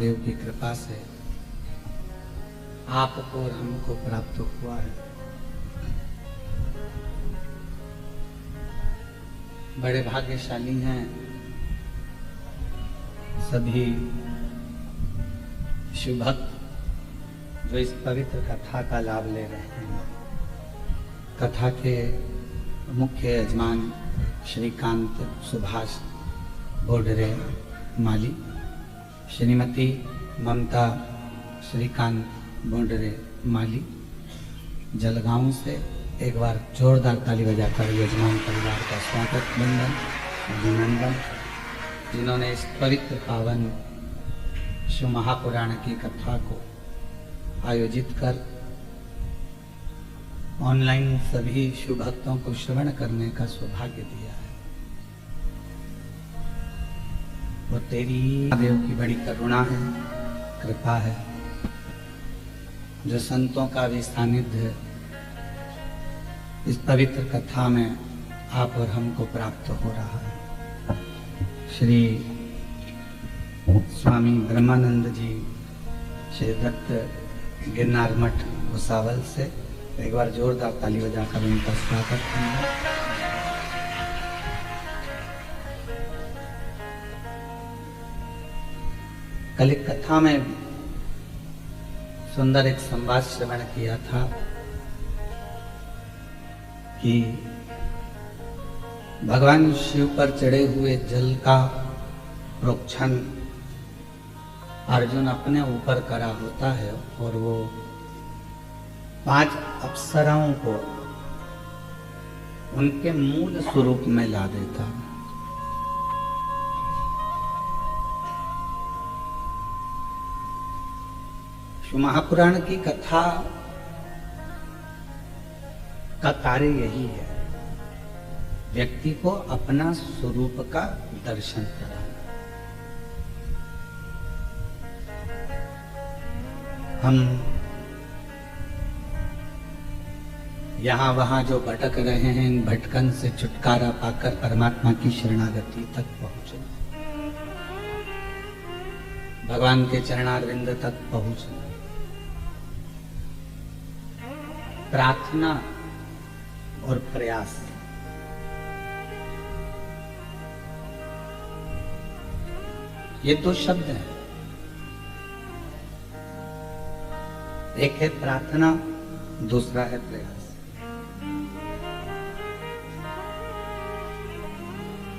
महादेव की कृपा से आपको और हमको प्राप्त हुआ है। बड़े भाग्यशाली हैं सभी शिव भक्त जो इस पवित्र कथा का लाभ ले रहे हैं। कथा के मुख्य यजमान श्रीकांत सुभाष बोडरे माली, श्रीमती ममता श्रीकांत बोडरे माली, जलगांव से। एक बार जोरदार ताली बजाकर यजमान परिवार का स्वागत बंदन अभिनंदन, जिन्होंने इस पवित्र पावन शिव महापुराण की कथा को आयोजित कर ऑनलाइन सभी शिव भक्तों को श्रवण करने का सौभाग्य दिया है। वो तेरी देव की बड़ी करुणा है, कृपा है, जो संतों का भी सानिध्य इस पवित्र कथा में आप और हमको प्राप्त हो रहा है। श्री स्वामी ब्रह्मानंद जी श्री दत्त गिरनार मठ भुसावल से एक बार जोरदार ताली बजाकर उनका स्वागत करेंगे। कल एक कथा में सुंदर एक संवाद श्रवण किया था कि भगवान शिव पर चढ़े हुए जल का प्रोक्षण अर्जुन अपने ऊपर करा होता है और वो 5 अप्सराओं को उनके मूल स्वरूप में ला देता है। शिव महापुराण की कथा का कार्य यही है, व्यक्ति को अपना स्वरूप का दर्शन कराना। हम यहाँ वहाँ जो भटक रहे हैं, इन भटकन से छुटकारा पाकर परमात्मा की शरणागति तक पहुंचना, भगवान के चरणारविंद तक पहुंचना। प्रार्थना और प्रयास, ये 2 शब्द हैं। एक है प्रार्थना, दूसरा है प्रयास।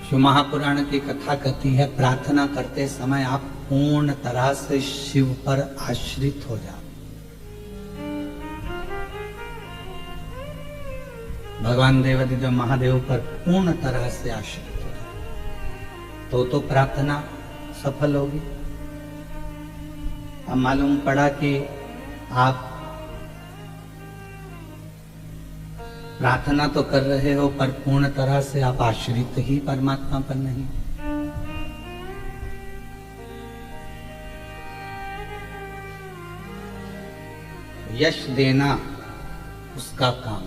शिव महापुराण की कथा कहती है, प्रार्थना करते समय आप पूर्ण तरह से शिव पर आश्रित हो जाओ। भगवान देवादिदेव महादेव पर पूर्ण तरह से आश्रित हो जाओ तो प्रार्थना सफल होगी। अब मालूम पड़ा कि आप प्रार्थना तो कर रहे हो पर पूर्ण तरह से आप आश्रित ही परमात्मा पर नहीं। यश देना उसका काम,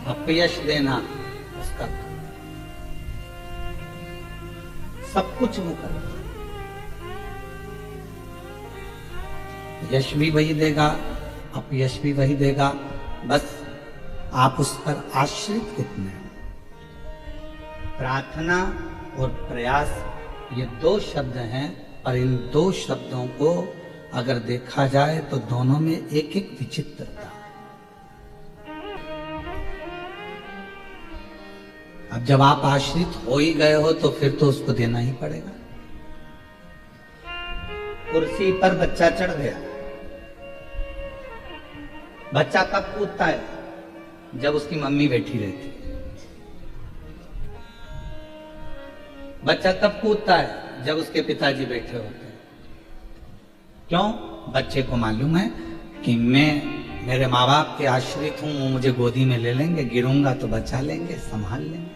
अपयश देना उसका काम। सब कुछ वो कर, यश भी वही देगा, अपयश भी वही देगा, बस आप उस पर आश्रित कितने हैं। प्रार्थना और प्रयास ये 2 शब्द हैं, और इन 2 शब्दों को अगर देखा जाए तो दोनों में एक एक विचित्रता। अब जब आप आश्रित हो ही गए हो तो फिर तो उसको देना ही पड़ेगा। कुर्सी पर बच्चा चढ़ गया, बच्चा कब कूदता है? जब उसकी मम्मी बैठी रहती। बच्चा कब कूदता है? जब उसके पिताजी बैठे होते हैं। क्यों? बच्चे को मालूम है कि मैं मेरे माँ बाप के आश्रित हूं, वो मुझे गोदी में ले लेंगे, गिरूंगा तो बचा लेंगे, संभाल लेंगे।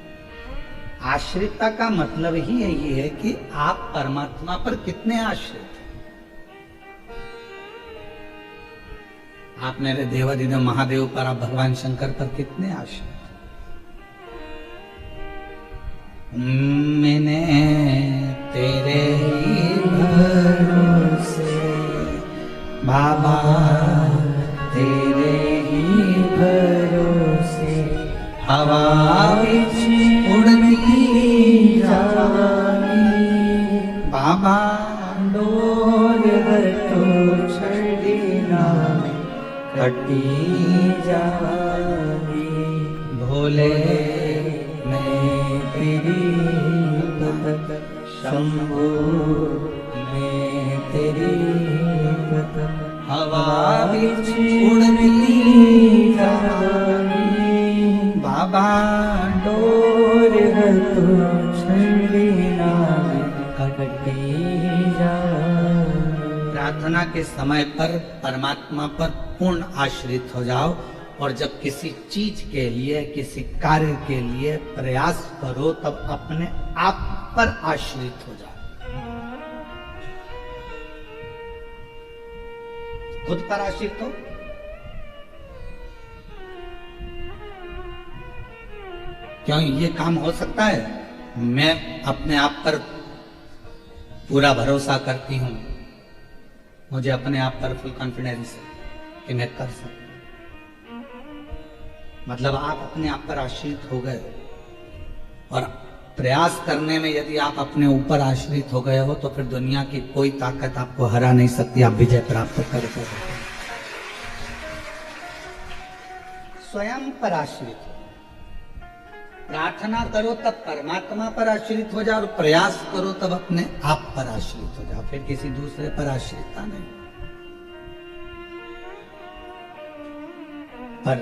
आश्रितता का मतलब ही यही है कि आप परमात्मा पर कितने आश्रित हैं। आप मेरे देवादिदेव महादेव पर, आप भगवान शंकर पर कितने आश्रित? मैंने तेरे ही बाबा डोर हटो छड़ीना कटी जानी भोले मैं तेरी भक्त शंभो मैं तेरी भक्त हवा बिच उड़ मिली जानी बाबा डोर हटो छड़ीना कटी जानी। प्रार्थना के समय पर परमात्मा पर पूर्ण आश्रित हो जाओ और जब किसी चीज के लिए किसी कार्य के लिए प्रयास करो तब अपने आप पर आश्रित हो जाओ। खुद पर आश्रित हो। क्यों ये काम हो सकता है? मैं अपने आप पर पूरा भरोसा करती हूं, मुझे अपने आप पर फुल कॉन्फिडेंस है कि मैं कर सकता हूं। मतलब आप अपने आप पर आश्रित हो गए और प्रयास करने में यदि आप अपने ऊपर आश्रित हो गए हो तो फिर दुनिया की कोई ताकत आपको हरा नहीं सकती, आप विजय प्राप्त कर सकते। स्वयं पर आश्रित हो। प्रार्थना करो तब परमात्मा पर आश्रित हो जाओ और प्रयास करो तब अपने आप पर आश्रित हो जाओ, फिर किसी दूसरे पर आश्रितता नहीं। पर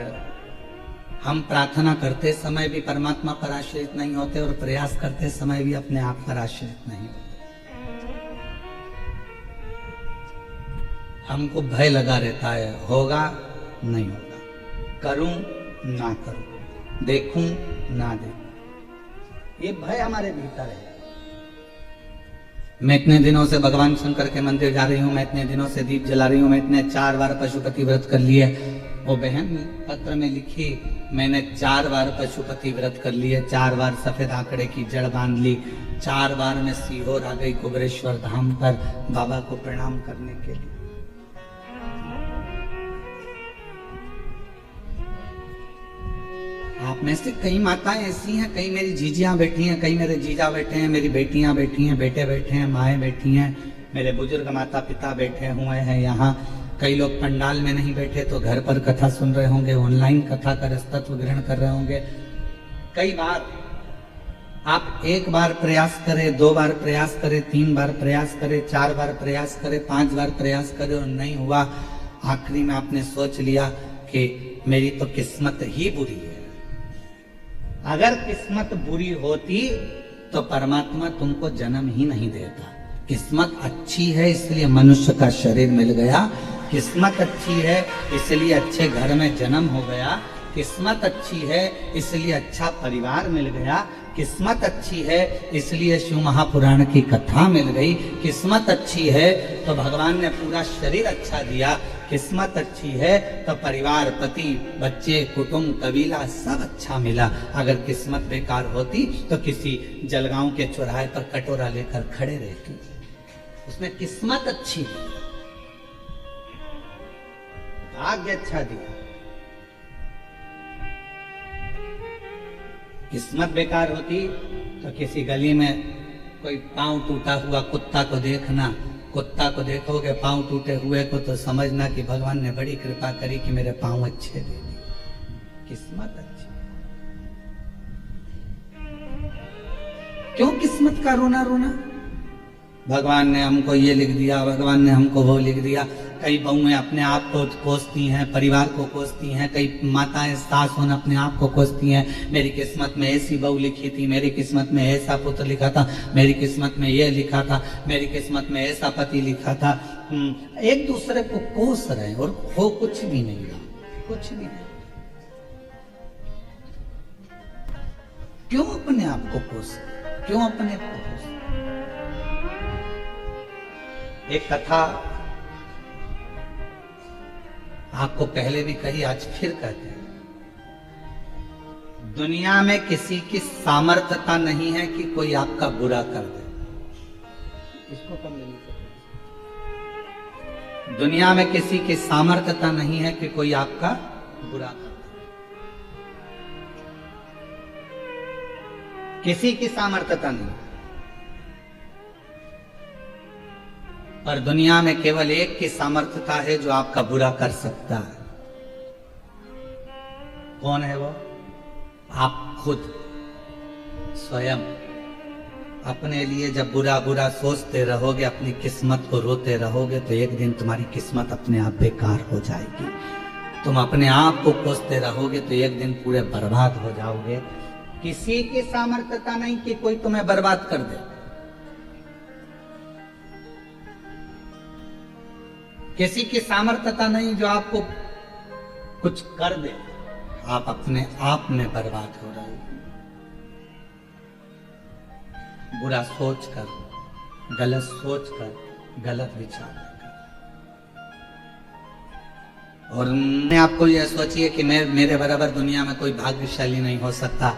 हम प्रार्थना करते समय भी परमात्मा पर आश्रित नहीं होते और प्रयास करते समय भी अपने आप पर आश्रित नहीं होते। हमको भय लगा रहता है, होगा नहीं होगा, करूं ना करूं, देखूं ना देखूं, ये भय हमारे भीतर है। मैं इतने दिनों से भगवान शंकर के मंदिर जा रही हूँ, मैं इतने दिनों से दीप जला रही हूँ, मैं इतने 4 बार पशुपति व्रत कर लिए। वो बहन पत्र में लिखी, मैंने 4 बार पशुपति व्रत कर लिए, 4 बार सफेद आंकड़े की जड़ बांध ली, 4 बार मैं सीहोर आ गई कुबेरेश्वर धाम पर बाबा को प्रणाम करने के लिए। आप में से कई माताएं ऐसी हैं, कई मेरी जीजियां बैठी हैं, कई मेरे जीजा बैठे हैं, मेरी बेटियां बैठी हैं, बेटे बैठे हैं, माएँ बैठी हैं, मेरे बुजुर्ग माता पिता बैठे हुए हैं यहाँ। कई लोग पंडाल में नहीं बैठे तो घर पर कथा सुन रहे होंगे, ऑनलाइन कथा का रसतत्व ग्रहण कर रहे होंगे। कई बार आप 1 बार प्रयास करें, 2 बार प्रयास करें, 3 बार प्रयास करें, 4 बार प्रयास करें, 5 बार प्रयास करें और नहीं हुआ। आखिरी में आपने सोच लिया कि मेरी तो किस्मत ही बुरी है। अगर किस्मत बुरी होती तो परमात्मा तुमको जन्म ही नहीं देता। किस्मत अच्छी है इसलिए मनुष्य का शरीर मिल गया, किस्मत अच्छी है इसलिए अच्छे घर में जन्म हो गया, किस्मत अच्छी है इसलिए अच्छा परिवार मिल गया, किस्मत अच्छी है इसलिए शिव महापुराण की कथा मिल गई, किस्मत अच्छी है तो भगवान ने पूरा शरीर अच्छा दिया, किस्मत अच्छी है तो परिवार, पति, बच्चे, कुटुंब, कबीला सब अच्छा मिला। अगर किस्मत बेकार होती तो किसी जलगांव के चौराहे पर कटोरा लेकर खड़े रहती। उसमें किस्मत अच्छी दी, भाग्य अच्छा दिया। किस्मत बेकार होती तो किसी गली में कोई पांव टूटा हुआ कुत्ता को देखना, कुत्ता को देखोगे पांव टूटे हुए को तो समझना कि भगवान ने बड़ी कृपा करी कि मेरे पांव अच्छे दे दिए। किस्मत अच्छी। क्यों किस्मत का रोना रोना? भगवान ने हमको ये लिख दिया, भगवान ने हमको वो लिख दिया। कई बहुएं अपने आप को कोसती हैं, परिवार को कोसती हैं, कई माताएं सास होने अपने आप को कोसती हैं। मेरी किस्मत में ऐसी बहू लिखी थी, मेरी किस्मत में ऐसा पुत्र लिखा था, मेरी किस्मत में ये लिखा था, मेरी किस्मत में ऐसा पति लिखा था। एक दूसरे को कोस रहे और हो कुछ भी नहीं रहा, कुछ भी नहीं। क्यों अपने आप को कोस, क्यों अपने आप को कोस? एक कथा आपको पहले भी कही, आज फिर कहते हैं। दुनिया में किसी की सामर्थ्यता नहीं है कि कोई आपका बुरा कर दे। इसको कम लेनी चाहिए। दुनिया में किसी की सामर्थ्यता नहीं है कि कोई आपका बुरा कर दे। किसी की सामर्थ्यता नहीं। और दुनिया में केवल एक की सामर्थ्यता है जो आपका बुरा कर सकता है। कौन है वो? आप खुद स्वयं। अपने लिए जब बुरा बुरा सोचते रहोगे, अपनी किस्मत को रोते रहोगे, तो एक दिन तुम्हारी किस्मत अपने आप बेकार हो जाएगी। तुम अपने आप को कोसते रहोगे तो एक दिन पूरे बर्बाद हो जाओगे। किसी की सामर्थ्यता नहीं कि कोई तुम्हें बर्बाद कर दे। किसी की सामर्थ्यता नहीं जो आपको कुछ कर दे। आप अपने आप में बर्बाद हो रहे हो, बुरा सोचकर, गलत सोचकर, गलत विचार कर। और मैं आपको यह सोचिए कि मेरे बराबर दुनिया में कोई भाग्यशाली नहीं हो सकता,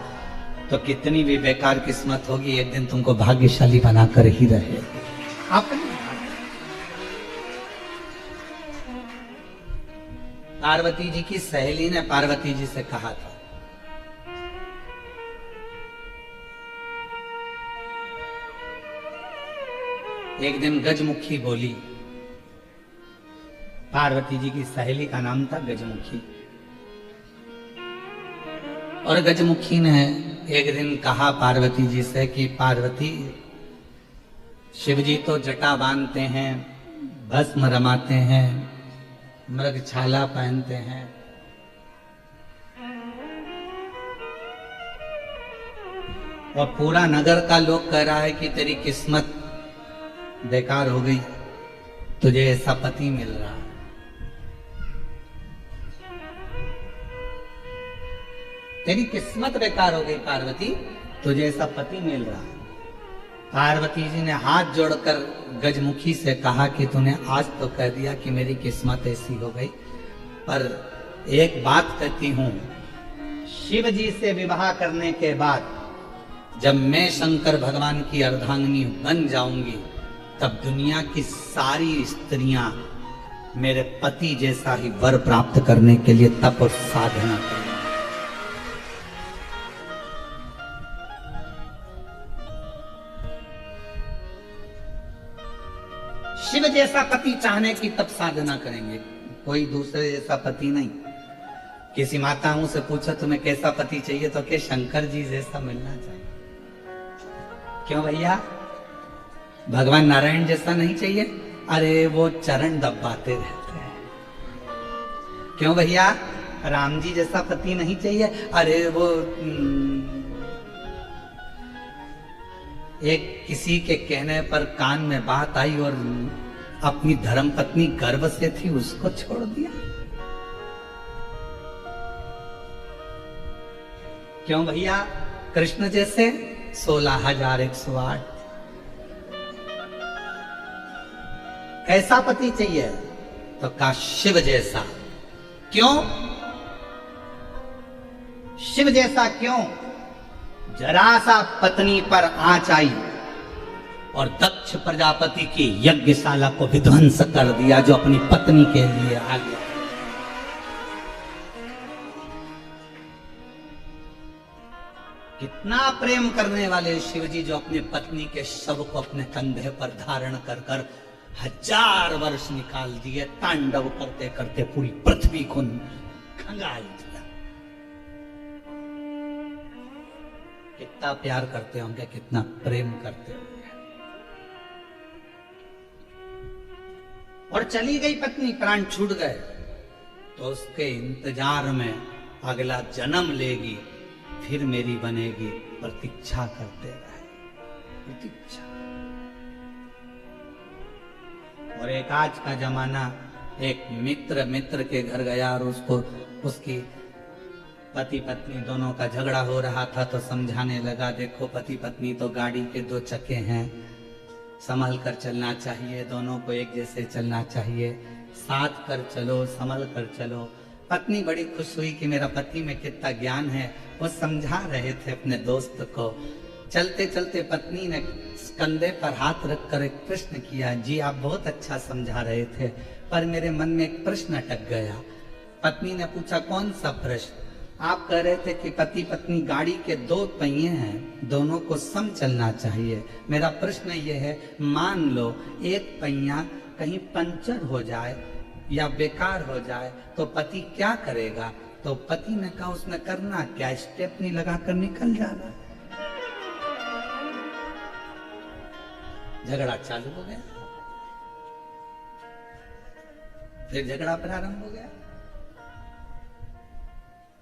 तो कितनी भी बेकार किस्मत होगी, एक दिन तुमको भाग्यशाली बनाकर ही रहे। अपने पार्वती जी की सहेली ने पार्वती जी से कहा था, एक दिन गजमुखी बोली। पार्वती जी की सहेली का नाम था गजमुखी। और गजमुखी ने एक दिन कहा पार्वती जी से कि पार्वती, शिव जी तो जटा बांधते हैं, भस्म रमाते हैं, मृगछाला पहनते हैं, और पूरा नगर का लोग कह रहा है कि तेरी किस्मत बेकार हो गई, तुझे ऐसा पति मिल रहा है। तेरी किस्मत बेकार हो गई पार्वती, तुझे ऐसा पति मिल रहा है। पार्वती जी ने हाथ जोड़कर गजमुखी से कहा कि तूने आज तो कह दिया कि मेरी किस्मत ऐसी हो गई, पर एक बात कहती हूं, शिव जी से विवाह करने के बाद जब मैं शंकर भगवान की अर्धांगिनी बन जाऊंगी, तब दुनिया की सारी स्त्रियां मेरे पति जैसा ही वर प्राप्त करने के लिए तप और साधना करें। शिव जैसा पति चाहने की तप साधना करेंगे, कोई दूसरे जैसा पति नहीं। किसी माताओं से पूछो तुम्हें कैसा पति चाहिए, तो के शंकर जी जैसा मिलना चाहिए। क्यों भैया, भगवान नारायण जैसा नहीं चाहिए? अरे वो चरण दबाते रहते हैं। क्यों भैया, राम जी जैसा पति नहीं चाहिए? अरे वो एक किसी के कहने पर कान में बात आई और अपनी धर्म पत्नी गर्भ से थी, उसको छोड़ दिया। क्यों भैया, कृष्ण जैसे 16,108। कैसा पति चाहिए? तो का शिव जैसा। क्यों शिव जैसा? क्यों? जरा सा पत्नी पर आंच आई और दक्ष प्रजापति की यज्ञशाला को विध्वंस कर दिया, जो अपनी पत्नी के लिए आ गया। कितना प्रेम करने वाले शिव जी, जो अपनी पत्नी के शव को अपने कंधे पर धारण कर कर 1000 वर्ष निकाल दिए, तांडव करते करते पूरी पृथ्वी को खंगाल दिया। कितना प्यार करते होंगे, कितना प्रेम करते होंगे। और चली गई पत्नी, प्राण छूट गए, तो उसके इंतजार में अगला जन्म लेगी, फिर मेरी बनेगी, प्रतीक्षा करते रहे, प्रतीक्षा। और एक आज का जमाना, एक मित्र के घर गया और उसको उसकी पति पत्नी दोनों का झगड़ा हो रहा था, तो समझाने लगा, देखो पति पत्नी तो गाड़ी के 2 चक्के हैं, संभल कर चलना चाहिए, दोनों को एक जैसे चलना चाहिए, साथ कर चलो, संभल कर चलो। पत्नी बड़ी खुश हुई कि मेरा पति में कितना ज्ञान है, वो समझा रहे थे अपने दोस्त को। चलते चलते पत्नी ने कंधे पर हाथ रखकर एक प्रश्न किया, जी आप बहुत अच्छा समझा रहे थे, पर मेरे मन में एक प्रश्न अटक गया। पत्नी ने पूछा, कौन सा प्रश्न? आप कह रहे थे कि पति पत्नी गाड़ी के दो पहिए हैं, दोनों को सम चलना चाहिए। मेरा प्रश्न ये है, मान लो एक पहिया कहीं पंचर हो जाए या बेकार हो जाए तो पति क्या करेगा? तो पति ने कहा उसमें करना क्या, स्टेपनी लगाकर निकल जाना। झगड़ा चालू हो गया, फिर झगड़ा प्रारंभ हो गया।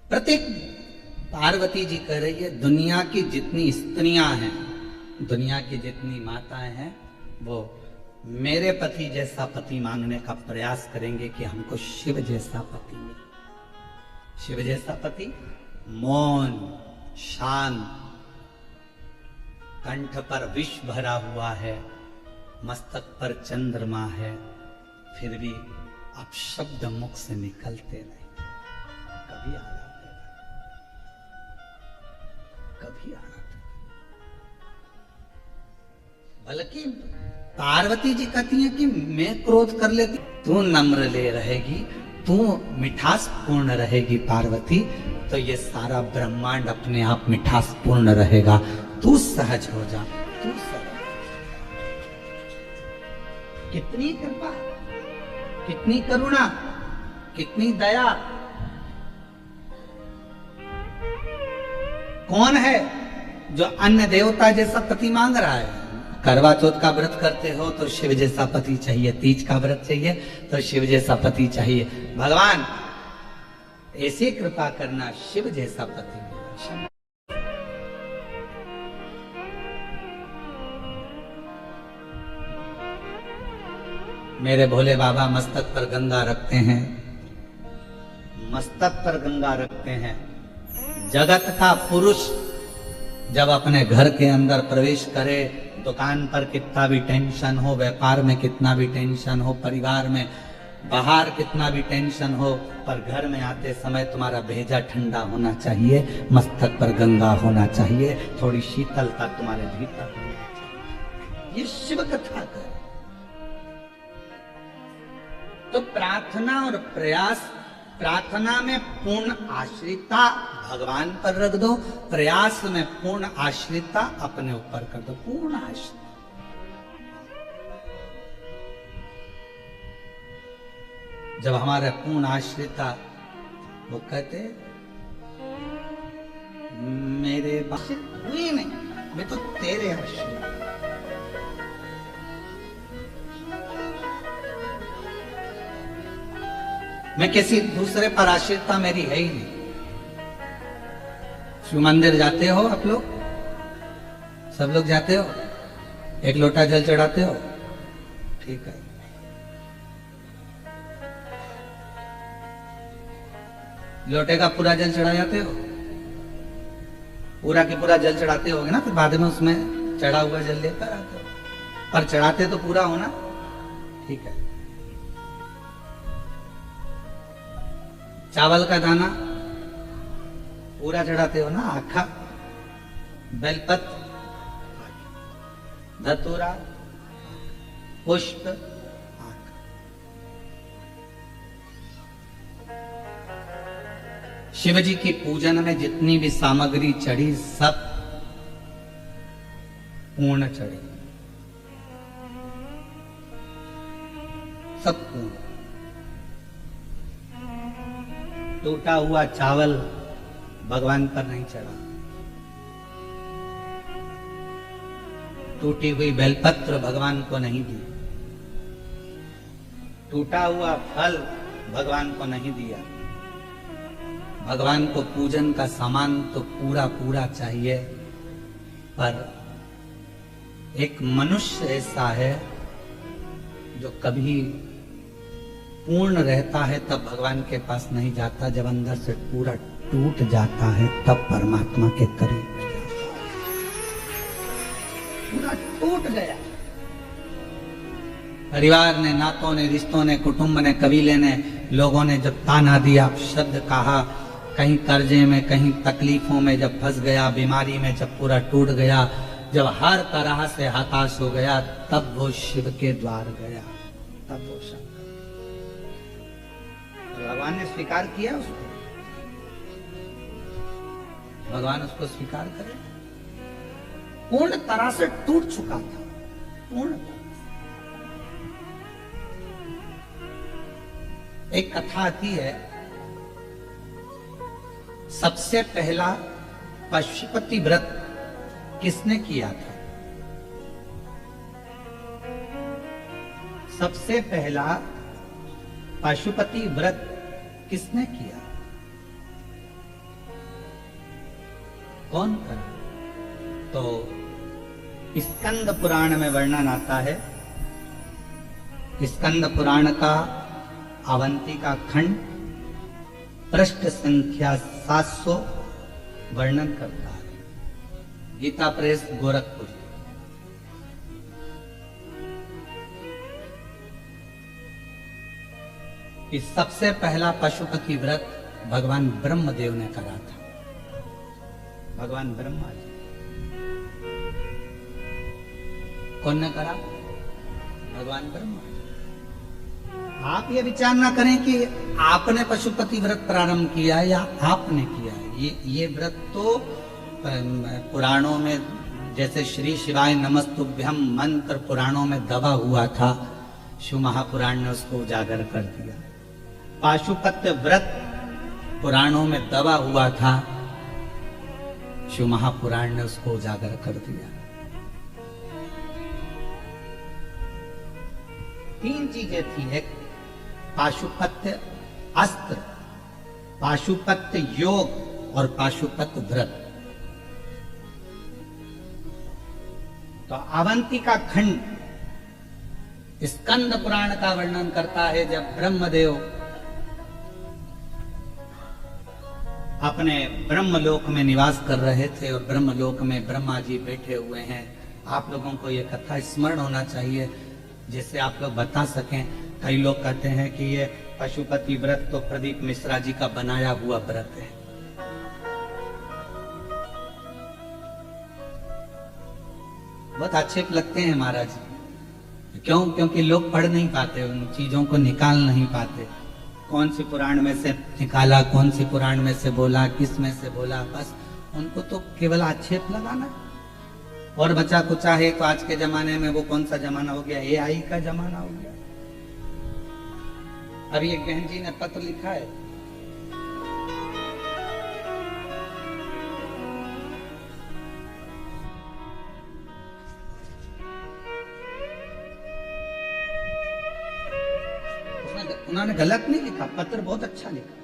प्रत्येक पार्वती जी कह रही है, दुनिया की जितनी स्त्रियां हैं, दुनिया की जितनी माताएं हैं, वो मेरे पति जैसा पति मांगने का प्रयास करेंगे कि हमको शिव जैसा पति मिले। शिव जैसा पति मौन, शांत, कंठ पर विष भरा हुआ है, मस्तक पर चंद्रमा है, फिर भी अपशब्द मुख से निकलते नहीं। कभी आना देगा, कभी आना देगा। बल्कि पार्वती जी कहती हैं कि मैं क्रोध कर लेती, तू नम्र ले रहेगी, तू मिठास पूर्ण रहेगी पार्वती, तो ये सारा ब्रह्मांड अपने आप मिठास पूर्ण रहेगा। तू सहज हो जा, तू सहज। कितनी कृपा, कितनी करुणा, कितनी दया। कौन है जो अन्य देवता जैसा पति मांग रहा है? करवा चौथ का व्रत करते हो तो शिव जैसा पति चाहिए, तीज का व्रत चाहिए तो शिव जैसा पति चाहिए। भगवान ऐसी कृपा करना, शिव जैसा पति मिले। मेरे भोले बाबा मस्तक पर गंगा रखते हैं, मस्तक पर गंगा रखते हैं। जगत का पुरुष जब अपने घर के अंदर प्रवेश करे, दुकान पर कितना भी टेंशन हो, व्यापार में कितना भी टेंशन हो, परिवार में बाहर कितना भी टेंशन हो, पर घर में आते समय तुम्हारा भेजा ठंडा होना चाहिए, मस्तक पर गंगा होना चाहिए, थोड़ी शीतलता तुम्हारे भीतर होनी चाहिए। ये शिव कथा कर। तो प्रार्थना और प्रयास, प्रार्थना में पूर्ण आश्रिता भगवान पर रख दो, प्रयास में पूर्ण आश्रिता अपने ऊपर कर दो। पूर्ण आश्रिता। जब हमारे पूर्ण आश्रिता, वो कहते मेरे आश्रित हुई नहीं, मैं तो तेरे आश्रित। मैं किसी दूसरे पर आश्रितता मेरी है ही नहीं। शिव मंदिर जाते हो आप लोग? सब लोग जाते हो? एक लोटा जल चढ़ाते हो? ठीक है। लोटे का पूरा जल चढ़ा जाते हो? पूरा के पूरा जल चढ़ाते होगे ना, फिर बाद में उसमें चढ़ा हुआ जल लेकर आते हो, पर चढ़ाते तो पूरा हो ना। ठीक है। चावल का दाना पूरा चढ़ाते हो ना, आखा। बेलपत्र, धतूरा, पुष्प, शिव जी की पूजन में जितनी भी सामग्री चढ़ी, सब पूर्ण चढ़ी, सब पूर्ण। टूटा हुआ चावल भगवान पर नहीं चढ़ा, टूटी हुई बेलपत्र भगवान को नहीं दी, टूटा हुआ फल भगवान को नहीं दिया। भगवान को पूजन का सामान तो पूरा पूरा चाहिए, पर एक मनुष्य ऐसा है जो कभी पूर्ण रहता है तब भगवान के पास नहीं जाता, जब अंदर से पूरा टूट जाता है तब परमात्मा के करीब जाता है। पूरा टूट गया, परिवार ने, नातों ने, रिश्तों ने, कुटुंब ने, कबीले ने, लोगों ने जब ताना दिया, शब्द कहा, कहीं कर्जे में, कहीं तकलीफों में जब फंस गया, बीमारी में जब पूरा टूट गया, जब हर तरह से हताश हो गया, तब वो शिव के द्वार गया, तब वो शंकर। भगवान ने स्वीकार किया उसको, भगवान उसको स्वीकार करे? पूर्ण तरह से टूट चुका था, पूर्ण तरह से। एक कथा आती है, सबसे पहला पशुपति व्रत किसने किया था? सबसे पहला पशुपति व्रत किसने किया? कौन करा? तो स्कंद पुराण में वर्णन आता है। स्कंद पुराण का अवंती का खंड पृष्ठ संख्या 700 वर्णन करता है। गीता प्रेस गोरखपुर। कि सबसे पहला पशुपति व्रत भगवान ब्रह्मदेव ने करा था। भगवान ब्रह्मा जी। कौन ने करा? भगवान ब्रह्मा जी। आप ये विचार ना करें कि आपने पशुपति व्रत प्रारंभ किया या आपने किया। ये व्रत तो पुराणों में, जैसे श्री शिवाय नमस्तुभ्यम मंत्र पुराणों में दबा हुआ था, शिव महापुराण ने उसको उजागर कर दिया। पाशुपत्य व्रत पुराणों में दबा हुआ था, शिव महापुराण ने उसको उजागर कर दिया। 3 चीजें थी। एक पाशुपत्य अस्त्र, पाशुपत्य योग और पाशुपत्य व्रत। तो अवंती का खंड स्कंद पुराण का वर्णन करता है, जब ब्रह्मदेव अपने ब्रह्मलोक में निवास कर रहे थे और ब्रह्मलोक में ब्रह्मा जी बैठे हुए हैं। आप लोगों को यह कथा स्मरण होना चाहिए, जिससे आप लोग बता सकें। कई लोग कहते हैं कि ये पशुपति व्रत तो प्रदीप मिश्रा जी का बनाया हुआ व्रत है। बहुत आक्षेप लगते हैं महाराज जी। क्यों? क्योंकि लोग पढ़ नहीं पाते, उन चीजों को निकाल नहीं पाते। कौन सी पुराण में से निकाला, कौन सी पुराण में से बोला, किस में से बोला, बस उनको तो केवल आक्षेप लगाना। और बचा कुचा है तो आज के जमाने में वो कौन सा जमाना हो गया? AI का जमाना हो गया। अभी एक बहन जी ने पत्र लिखा है, उन्होंने गलत नहीं लिखा, पत्र बहुत अच्छा लिखा।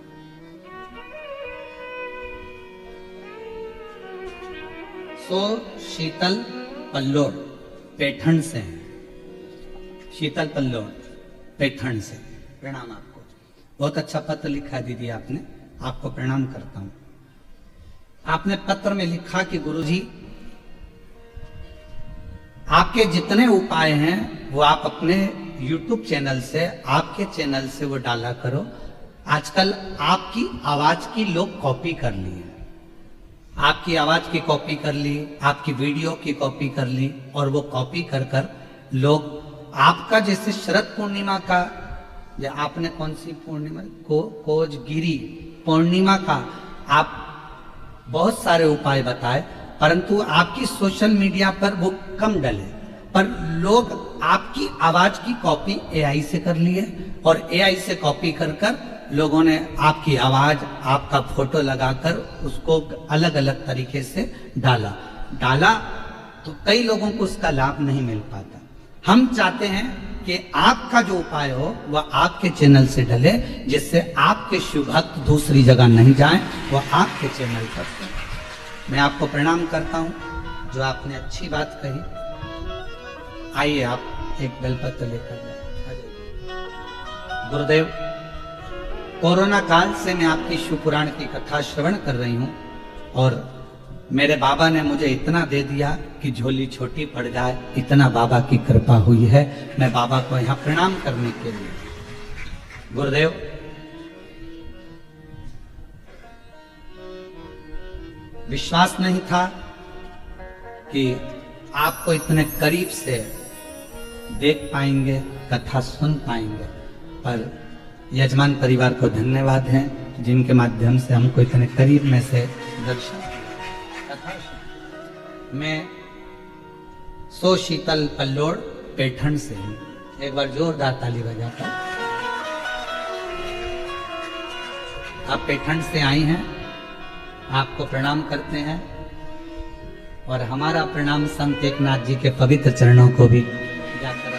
सो शीतल पल्लोड़ पैठण से हैं। शीतल पल्लोड़ पैठण से प्रणाम आपको। बहुत अच्छा पत्र लिखा दीदी आपने, आपको प्रणाम करता हूं। आपने पत्र में लिखा कि गुरुजी, आपके जितने उपाय हैं वो आप अपने YouTube चैनल से, आपके चैनल से वो डाला करो। आजकल आपकी आवाज की लोग कॉपी कर ली है, आपकी आवाज की कॉपी कर ली, आपकी वीडियो की कॉपी कर ली, और वो कॉपी कर कर लोग आपका, जैसे शरद पूर्णिमा का, आपने कौन सी पूर्णिमा कोजगिरी पूर्णिमा का आप बहुत सारे उपाय बताए, परंतु आपकी सोशल मीडिया पर वो कम डले। पर लोग आपकी आवाज की कॉपी AI से कर लिए, और AI से कॉपी कर कर लोगों ने आपकी आवाज, आपका फोटो लगाकर उसको अलग अलग तरीके से डाला तो कई लोगों को उसका लाभ नहीं मिल पाता। हम चाहते हैं कि आपका जो उपाय हो वह आपके चैनल से डले, जिससे आपके शिव भक्त दूसरी जगह नहीं जाएं, वह आपके चैनल पर। मैं आपको प्रणाम करता हूं, जो आपने अच्छी बात कही। आइए आप एक बेलपत्र लेकर जाए। गुरुदेव, कोरोना काल से मैं आपकी शिव पुराण की कथा श्रवण कर रही हूं, और मेरे बाबा ने मुझे इतना दे दिया कि झोली छोटी पड़ जाए, इतना बाबा की कृपा हुई है। मैं बाबा को यहाँ प्रणाम करने के लिए। गुरुदेव, विश्वास नहीं था कि आपको इतने करीब से देख पाएंगे, कथा सुन पाएंगे, पर यजमान परिवार को धन्यवाद है जिनके माध्यम से हमको इतने करीब में से दर्शन। मैं सो शीतल पल्लोड़ पैठण से हूं। एक बार जोरदार ताली बजाता। आप पैठण से आई हैं, आपको प्रणाम करते हैं और हमारा प्रणाम संत एकनाथ जी के पवित्र चरणों को भी जाकर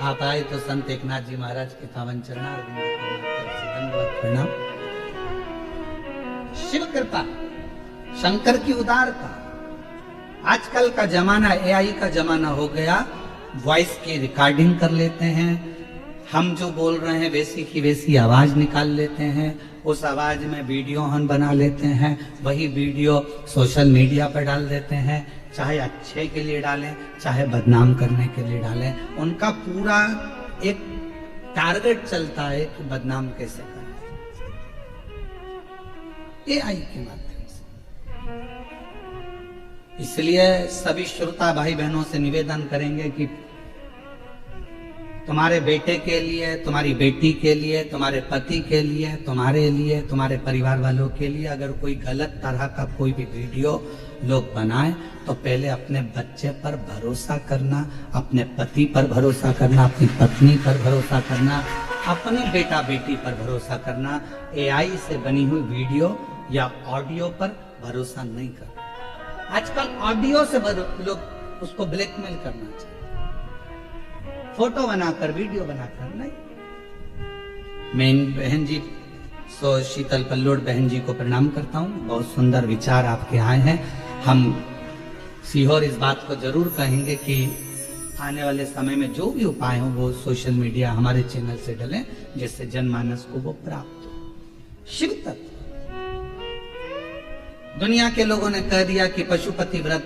आप आए तो संत एकनाथ जी महाराज के पावन चरणारविंद से धन्यवाद प्रणाम। शिव कृपा, शंकर की उदारता। आजकल का जमाना एआई का जमाना हो गया। वॉइस की रिकॉर्डिंग कर लेते हैं, हम जो बोल रहे हैं वैसी की वैसी आवाज निकाल लेते हैं, उस आवाज में वीडियो हम बना लेते हैं, वही वीडियो सोशल मीडिया पर डाल देते हैं, चाहे अच्छे के लिए डालें चाहे बदनाम करने के लिए डालें। उनका पूरा एक टारगेट चलता है कि बदनाम कैसे करें एआई के माध्यम से। इसलिए सभी श्रोता भाई बहनों से निवेदन करेंगे कि तुम्हारे बेटे के लिए, तुम्हारी बेटी के लिए, तुम्हारे पति के लिए, तुम्हारे लिए, तुम्हारे परिवार वालों के लिए अगर कोई गलत तरह का कोई भी वीडियो लोग बनाए तो पहले अपने बच्चे पर भरोसा करना, अपने पति पर भरोसा करना, अपनी पत्नी पर भरोसा करना, अपनी बेटा बेटी पर भरोसा करना। एआई से बनी हुई वीडियो या ऑडियो पर भरोसा नहीं करना। आजकल ऑडियो से लोग उसको ब्लैकमेल करना चाहिए, फोटो बनाकर वीडियो बनाकर नहीं। मैं इन बहन जी सो शीतल पल्लोड़ बहन जी को प्रणाम करता हूँ। बहुत सुंदर विचार आपके आए हैं। हम सीहोर इस बात को जरूर कहेंगे कि आने वाले समय में जो भी उपाय हो वो सोशल मीडिया हमारे चैनल से डलें, जिससे जनमानस को वो प्राप्त हो। शिव तत्व दुनिया के लोगों ने कह दिया कि पशुपति व्रत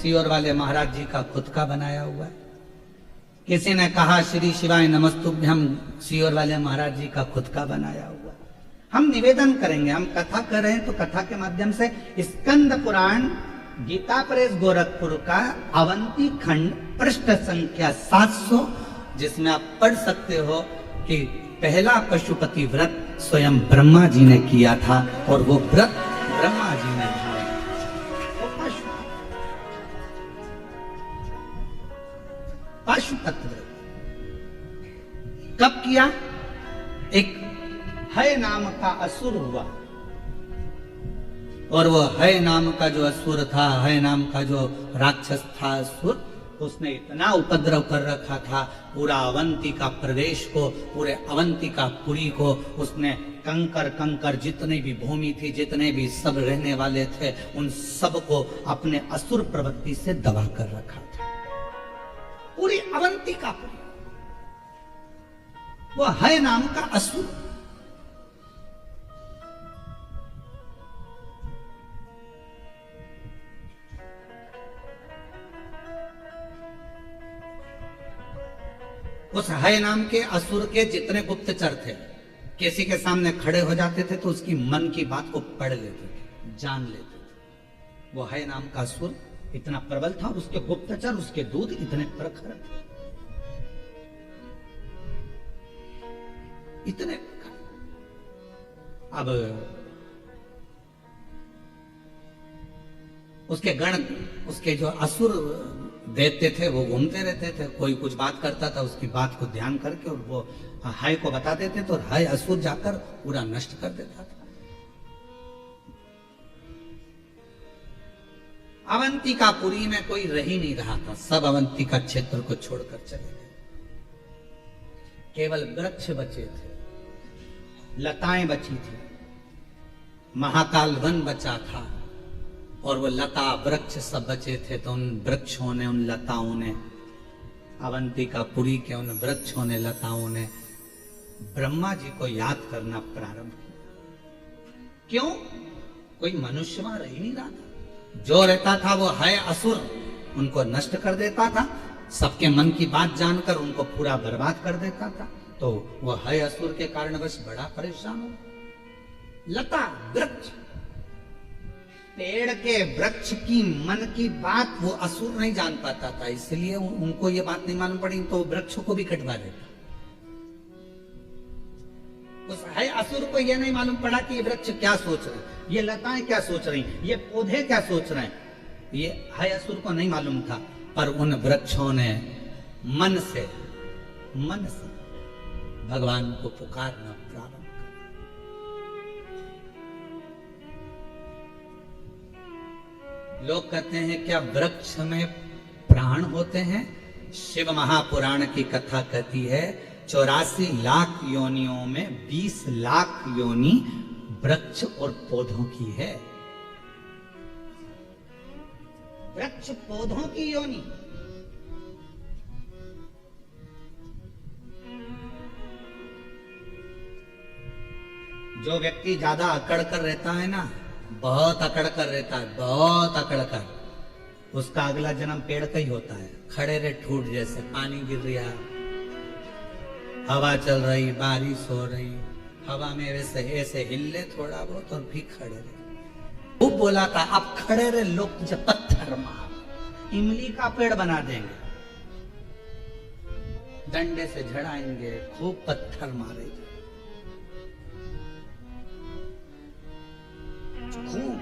सीहोर वाले महाराज जी का खुद का बनाया हुआ है। किसी ने कहा श्री शिवाय नमस्तुभ्यम सीहोर वाले महाराज जी का खुद का बनाया हुआ। हम निवेदन करेंगे, हम कथा कर रहे हैं तो कथा के माध्यम से स्कंद पुराण गीता प्रेस गोरखपुर का अवंती खंड पृष्ठ संख्या 700, जिसमें आप पढ़ सकते हो कि पहला पशुपति व्रत स्वयं ब्रह्मा जी ने किया था और वो व्रत ब्रह्मा जी ने पशुपति व्रत कब किया? एक है नाम का असुर हुआ और वो है नाम का जो असुर था, है नाम का जो राक्षस था असुर, उसने इतना उपद्रव कर रखा था पूरा अवंतिका प्रदेश को, पूरे अवंतिका पुरी को। उसने कंकर कंकर जितने भी भूमि थी, जितने भी सब रहने वाले थे, उन सब को अपने असुर प्रवृत्ति से दबा कर रखा था। पूरी अवंतिका पुरी वो है नाम का असुर। उस है नाम के असुर के जितने गुप्तचर थे, किसी के सामने खड़े हो जाते थे तो उसकी मन की बात को पढ़ लेते थे, जान लेते थे। वो है नाम का असुर इतना प्रबल था, उसके गुप्तचर, उसके दूत इतने प्रखर थे, इतने प्रखर। अब उसके गण, उसके जो असुर दैत्य थे वो घूमते रहते थे। कोई कुछ बात करता था, उसकी बात को ध्यान करके और वो हाय को बता देते थे और हाय असुर जाकर पूरा नष्ट कर देता था। अवंतिकापुरी में कोई रह ही नहीं रहा था, सब अवंतिका क्षेत्र को छोड़कर चले गए। केवल वृक्ष बचे थे, लताएं बची थी, महाकाल वन बचा था और वो लता वृक्ष सब बचे थे। तो उन वृक्षों ने, उन लताओं ने, अवंतिकापुरी के उन वृक्षों ने, लताओं ने ब्रह्मा जी को याद करना प्रारंभ किया। क्यों? कोई मनुष्य वहां रह ही नहीं रहा था। जो रहता था वो है असुर, उनको नष्ट कर देता था, सबके मन की बात जानकर उनको पूरा बर्बाद कर देता था। तो वो है असुर के कारणवश बड़ा परेशान हो। लता वृक्ष पेड़ के वृक्ष की मन की बात वो असुर नहीं जान पाता था, इसलिए उनको ये बात नहीं मालूम पड़ी तो वृक्षों को भी कटवा देता। उस है असुर को ये नहीं मालूम पड़ा कि ये वृक्ष क्या सोच रहे हैं, ये लताएं क्या सोच रही, ये पौधे क्या सोच रहे हैं, ये है असुर को नहीं मालूम था। पर उन वृक्षों ने मन से भगवान को पुकारना प्रारंभ कर। लोग कहते हैं क्या वृक्ष में प्राण होते हैं? शिव महापुराण की कथा कहती है 84 लाख योनियों में 20 लाख योनि वृक्ष और पौधों की है। वृक्ष पौधों की योनि। जो व्यक्ति ज्यादा अकड़ कर रहता है ना, बहुत अकड़ कर रहता है, बहुत अकड़ कर, उसका अगला जन्म पेड़ का ही होता है। खड़े रहे ठूट जैसे, पानी गिर रहा, हवा चल रही, बारिश हो रही, हवा में वैसे ऐसे हिले थोड़ा बहुत और भी खड़े रहे। वो बोला था अब खड़े रहे, लोग तुझे पत्थर मार, इमली का पेड़ बना देंगे, डंडे से झड़ाएंगे, खूब पत्थर मारेंगे, खूब।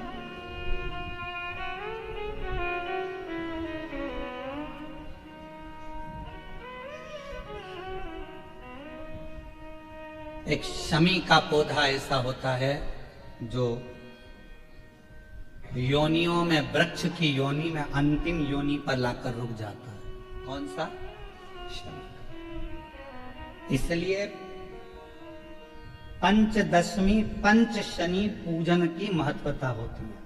एक शमी का पौधा ऐसा होता है जो योनियों में, वृक्ष की योनि में अंतिम योनि पर लाकर रुक जाता है। कौन सा? शनि। इसलिए पंचदशमी पंच शनि पूजन की महत्वता होती है।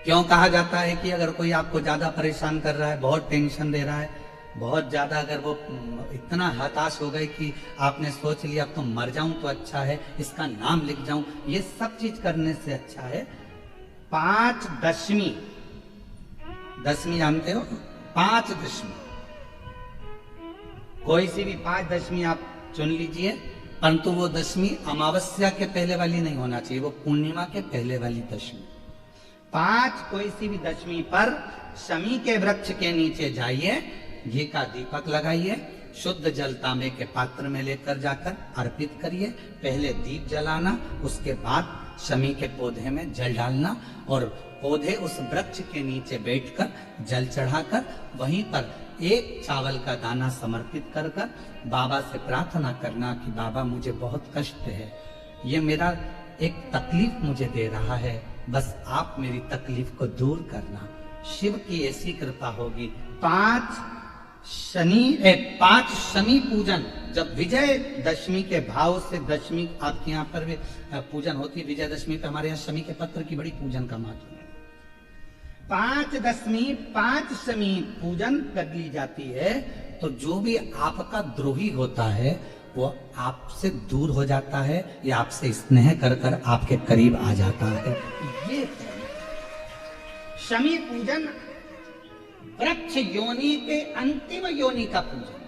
क्यों कहा जाता है कि अगर कोई आपको ज्यादा परेशान कर रहा है, बहुत टेंशन दे रहा है, बहुत ज्यादा अगर वो इतना हताश हो गए कि आपने सोच लिया अब तो मर जाऊं तो अच्छा है, इसका नाम लिख जाऊं, ये सब चीज करने से अच्छा है 5 दशमी। दशमी जानते हो? 5 दशमी, कोई सी भी 5 दशमी आप चुन लीजिए, परंतु वो दशमी अमावस्या के पहले वाली नहीं होना चाहिए, वो पूर्णिमा के पहले वाली दशमी। 5 कोई सी भी दशमी पर शमी के वृक्ष के नीचे जाइए, घी का दीपक लगाइए, शुद्ध जल तांबे के पात्र में लेकर जाकर अर्पित करिए। पहले दीप जलाना, उसके बाद शमी के पौधे में जल डालना और पौधे उस वृक्ष के नीचे बैठकर जल चढ़ाकर वहीं पर एक चावल का दाना समर्पित कर कर बाबा से प्रार्थना करना कि बाबा मुझे बहुत कष्ट है, ये मेरा एक तकलीफ मुझे दे रहा है, बस आप मेरी तकलीफ को दूर करना, शिव की ऐसी कृपा होगी। 5 शनि पूजन, जब विजय दशमी के भाव से दशमी आपके यहाँ पर भी पूजन होती है, विजयदशमी पे हमारे यहाँ शमी के पत्र की बड़ी पूजन का महत्व है। 5 दशमी 5 शमी पूजन कर ली जाती है तो जो भी आपका द्रोही होता है वो आपसे दूर हो जाता है या आपसे स्नेह कर कर आपके करीब आ जाता है। ये शमी पूजन वृक्ष योनि के अंतिम योनि का पूजन।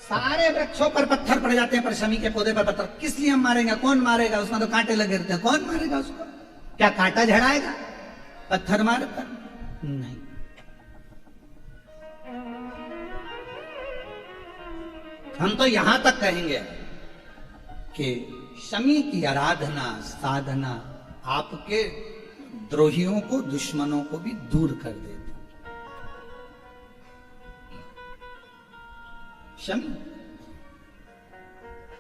सारे वृक्षों पर पत्थर पड़ जाते हैं, पर शमी के पौधे पर पत्थर किस लिए हम मारेंगे? कौन मारेगा? उसमें तो कांटे लगे रहते हैं, कौन मारेगा उसको? क्या कांटा झड़ाएगा पत्थर मारकर? नहीं। हम तो यहां तक कहेंगे कि शमी की आराधना साधना आपके द्रोहियों को, दुश्मनों को भी दूर कर देती। शमी।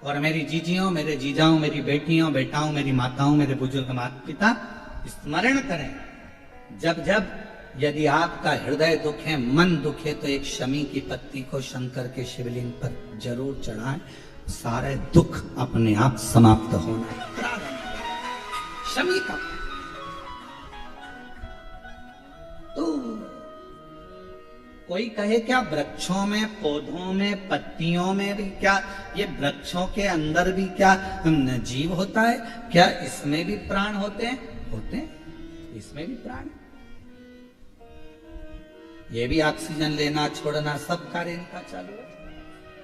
और मेरी जीजियों, मेरे जीजाओं, मेरी बेटियों, बेटाओं, मेरी माताओं, मेरे बुजुर्ग माता पिता स्मरण करें, जब जब यदि आपका हृदय दुखे, मन दुखे, तो एक शमी की पत्ती को शंकर के शिवलिंग पर जरूर चढ़ाएं, सारे दुख अपने आप समाप्त होना प्रारंभ। शमी का तो कोई कहे क्या वृक्षों में, पौधों में, पत्तियों में भी क्या, ये वृक्षों के अंदर भी क्या जीव होता है? क्या इसमें भी प्राण होते हैं? होते हैं, इसमें भी प्राण। ये भी ऑक्सीजन लेना छोड़ना सब कार्य इनका चालू है।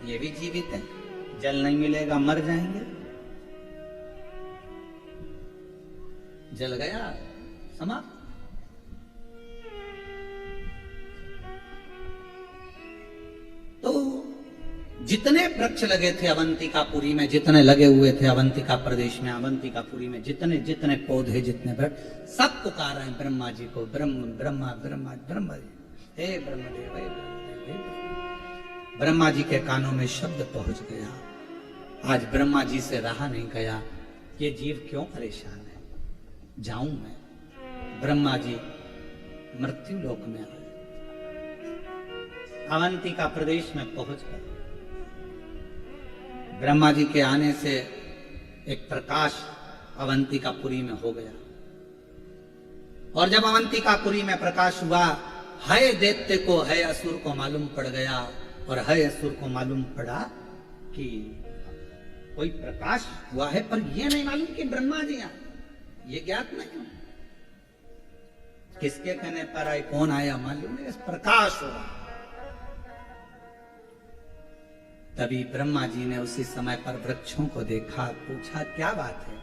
ये भी जीवित है, जल नहीं मिलेगा मर जाएंगे। जल गया समाप्त। तो जितने वृक्ष लगे थे अवंतिकापुरी में, जितने लगे हुए थे अवंतिका प्रदेश में, अवंतिकापुरी में जितने जितने पौधे, जितने वृक्ष, सब पुकार रहे हैं ब्रह्मा जी को, ब्रह्म ब्रह्मा ब्रह्मा ब्रह्मा जी, हे ब्रह्मदेव, हे ब्रह्मदेव, हे ब्रह्मदेव। ब्रह्मा जी के कानों में शब्द पहुंच गया। आज ब्रह्मा जी से रहा नहीं गया, ये जीव क्यों परेशान है, जाऊं मैं। ब्रह्मा जी मृत्यु लोक में आए, अवंतिका प्रदेश में पहुंच गए। ब्रह्मा जी के आने से एक प्रकाश अवंतिकापुरी में हो गया, और जब अवंतिकापुरी में प्रकाश हुआ, है दैत्य को, है असुर को मालूम पड़ गया, और है असुर को मालूम पड़ा कि कोई प्रकाश हुआ है, पर यह नहीं मालूम कि ब्रह्मा जी आए, ये ज्ञात नहीं। किसके कहने पर आए, कौन आया मालूम नहीं, प्रकाश हुआ। तभी ब्रह्मा जी ने उसी समय पर वृक्षों को देखा, पूछा क्या बात है,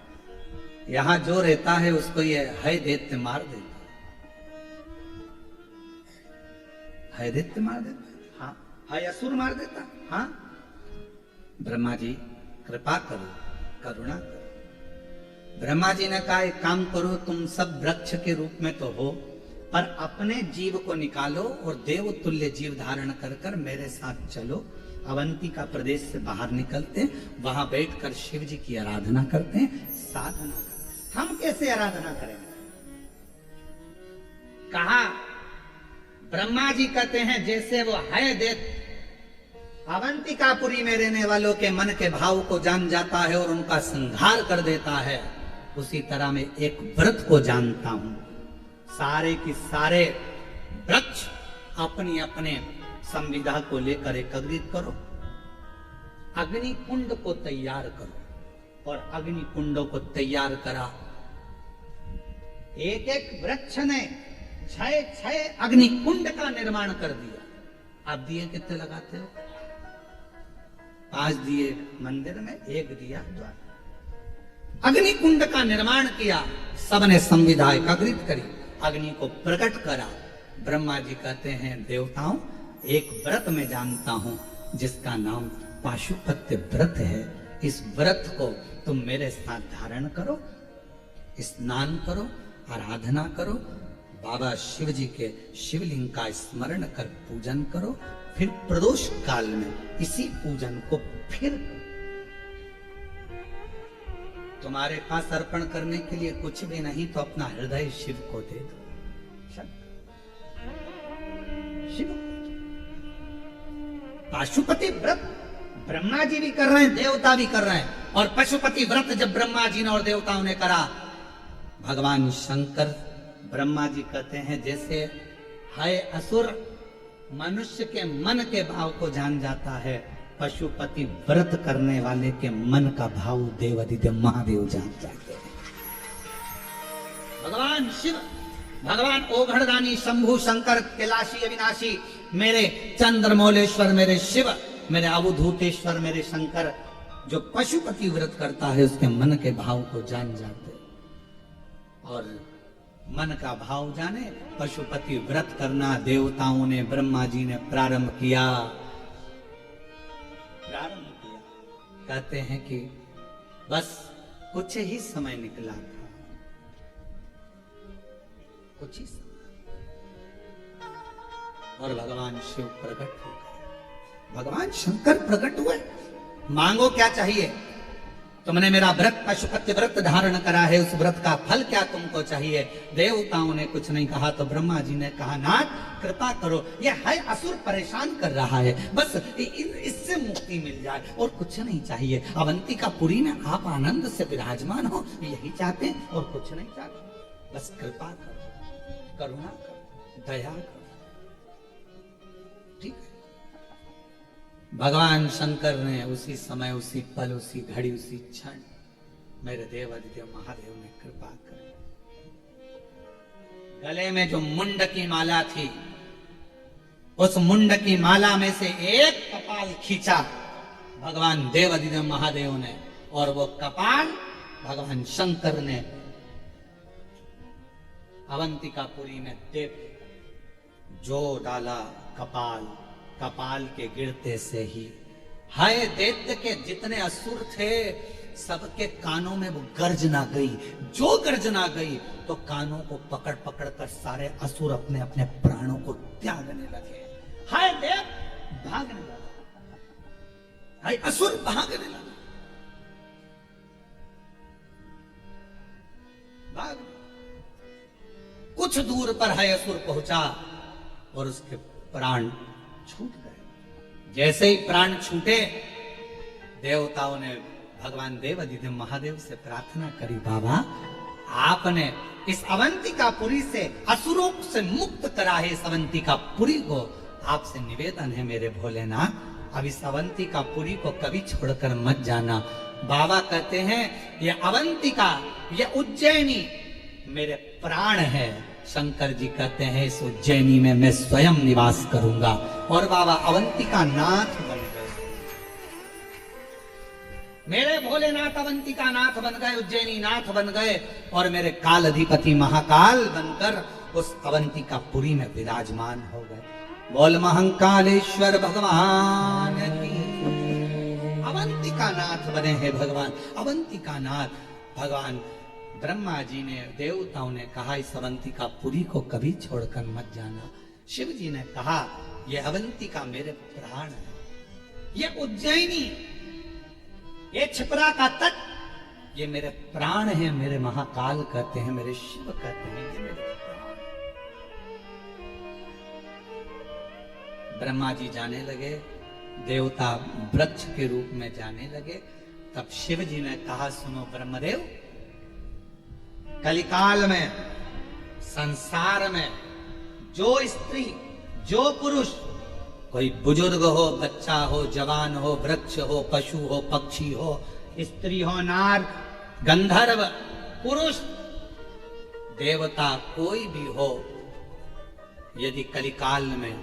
यहां जो रहता है उसको ये है दैत्य मार देता है, दैत्य मार देता, हाँ, है असुर मार देता, हाँ। ब्रह्मा जी कृपा करो, करुणा करो। ब्रह्मा जी ने कहा एक काम करो, तुम सब वृक्ष के रूप में तो हो, पर अपने जीव को निकालो और देव तुल्य जीव धारण कर कर मेरे साथ चलो। अवंतिका प्रदेश से बाहर निकलते, वहां बैठकर शिव जी की आराधना करते हैं, साधना करते। हम कैसे आराधना करेंगे? कहा ब्रह्मा जी कहते हैं जैसे वो है दैत्य अवंतिकापुरी में रहने वालों के मन के भाव को जान जाता है और उनका संहार कर देता है, उसी तरह मैं एक व्रत को जानता हूं। सारे की सारे वृक्ष अपनी अपने संविधा को लेकर एकत्रित करो, अग्नि कुंड को तैयार करो, और अग्नि कुंडों को तैयार करा। एक एक वृक्ष ने 6 अग्नि कुंड का निर्माण कर दिया। आप दिए कितने लगाते हो? 5 दिए मंदिर में, 1 दिया द्वार। अग्नि कुंड का निर्माण किया, सबने संविधा एकत्रित करी, अग्नि को प्रकट करा। ब्रह्मा जी कहते हैं देवताओं, एक व्रत में जानता हूं जिसका नाम पाशुपत्य व्रत है। इस व्रत को तुम मेरे साथ धारण करो, स्नान करो, आराधना करो, बाबा शिव जी के शिवलिंग का स्मरण कर पूजन करो, फिर प्रदोष काल में इसी पूजन को फिर करो। तुम्हारे पास अर्पण करने के लिए कुछ भी नहीं तो अपना हृदय शिव को दे दो। शिव पाशुपति व्रत ब्रह्मा जी भी कर रहे हैं, देवता भी कर रहे हैं। और पशुपति व्रत जब ब्रह्मा जी ने और देवताओं ने करा, भगवान शंकर ब्रह्मा जी कहते हैं जैसे है असुर मनुष्य के मन के भाव को जान जाता है, पशुपति व्रत करने वाले के मन का भाव देवादिदेव महादेव जान जाते हैं। भगवान शिव, भगवान ओघड़दानी, शंभु, शंकर, कैलाशी, अविनाशी, मेरे चंद्रमौलेश्वर, मेरे शिव, मेरे अवधूतेश्वर, मेरे शंकर, जो पशुपति व्रत करता है उसके मन के भाव को जान जाते। और मन का भाव जाने, पशुपति व्रत करना देवताओं ने, ब्रह्मा जी ने प्रारंभ किया। कहते हैं कि बस कुछ ही समय निकला था, कुछ ही समय, और भगवान शिव प्रकट हो गए, भगवान शंकर प्रकट हुए। मांगो क्या चाहिए? तुमने मेरा व्रत पशुपति व्रत धारण करा है, उस व्रत का फल क्या तुमको चाहिए? देवताओं ने कुछ नहीं कहा तो ब्रह्मा जी ने कहा नाथ कृपा करो, ये है असुर परेशान कर रहा है, बस इससे मुक्ति मिल जाए और कुछ नहीं चाहिए। अवंतिकापुरी में आप आनंद से विराजमान हो, यही चाहते हैं और कुछ नहीं चाहते। बस कृपा करो, करुणा करो, दया करो। ठीक है। भगवान शंकर ने उसी समय, उसी पल, उसी घड़ी, उसी क्षण मेरे देवादिदेव महादेव ने कृपा कर गले में जो मुंड की माला थी, उस मुंड की माला में से एक कपाल खींचा भगवान देवाधिदेव महादेव ने, और वो कपाल भगवान शंकर ने अवंतिकापुरी में देव जो डाला कपाल, कपाल के गिरते से ही हाय दैत्य के जितने असुर थे सबके कानों में वो गर्जना गई। जो गर्जना गई तो कानों को पकड़ पकड़ कर सारे असुर अपने अपने प्राणों को त्यागने लगे। हाय देव भागने लगा, हाय असुर भागने लगा, भाग। कुछ दूर पर हाय असुर पहुंचा और उसके प्राण छूट गए। जैसे ही प्राण छूटे देवताओं ने भगवान देवाधिदेव महादेव से प्रार्थना करी, बाबा आपने इस अवंतिकापुरी से असुरों से मुक्त करा है। इस अवंतिकापुरी को आपसे निवेदन है मेरे भोलेनाथ, अब इस अवंतिकापुरी को कभी छोड़कर मत जाना। बाबा कहते हैं ये अवंतिका, ये उज्जैनी मेरे प्राण है। शंकर जी कहते हैं इस उज्जैनी में मैं स्वयं निवास करूंगा। और बाबा अवंतिका नाथ बन गए, मेरे भोलेनाथ अवंतिका नाथ बन गए, उज्जैनी नाथ बन गए, और मेरे काल अधिपति महाकाल बनकर उस अवंतिकापुरी में विराजमान हो गए। बोल महंकालेश्वर भगवान की। अवंतिका नाथ बने हैं भगवान, अवंतिका नाथ। भगवान ब्रह्मा जी ने, देवताओं ने कहा इस अवंतिकापुरी को कभी छोड़कर मत जाना। शिव जी ने कहा ये अवंतिका मेरे प्राण है, ये उज्जैनी, ये छिपरा का तट, ये मेरे प्राण है। मेरे महाकाल कहते हैं, मेरे शिव कहते हैं ये मेरे प्राण। ब्रह्मा जी जाने लगे, देवता वृक्ष के रूप में जाने लगे। तब शिव जी ने कहा सुनो ब्रह्मदेव, कलिकाल में संसार में जो स्त्री जो पुरुष, कोई बुजुर्ग हो, बच्चा हो, जवान हो, वृक्ष हो, पशु हो, पक्षी हो, स्त्री हो, नार, गंधर्व, पुरुष, देवता, कोई भी हो, यदि कलिकाल में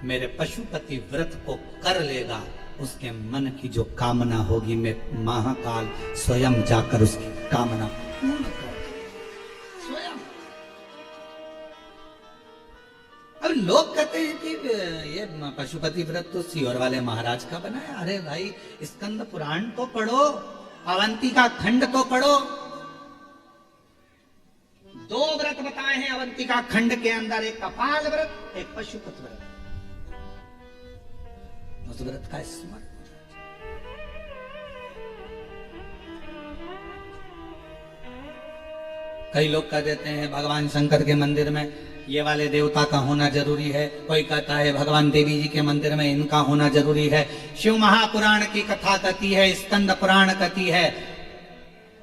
मेरे पशुपति व्रत को कर लेगा, उसके मन की जो कामना होगी मैं महाकाल स्वयं जाकर उसकी कामना पूर्ण कर स्वयं। अब लोग कहते हैं कि ये पशुपति व्रत तो सीहोर वाले महाराज का बना है। अरे भाई स्कंद पुराण तो पढ़ो, अवंतिका खंड तो पढ़ो। 2 व्रत बताए हैं अवंतिका खंड के अंदर, एक कपाल व्रत, एक पशुपति व्रत। उस व्रत का स्मरण, कई लोग कह देते हैं भगवान शंकर के मंदिर में ये वाले देवता का होना जरूरी है, कोई कहता है भगवान देवी जी के मंदिर में इनका होना जरूरी है। शिव महापुराण की कथा कहती है, स्कंद पुराण कहती है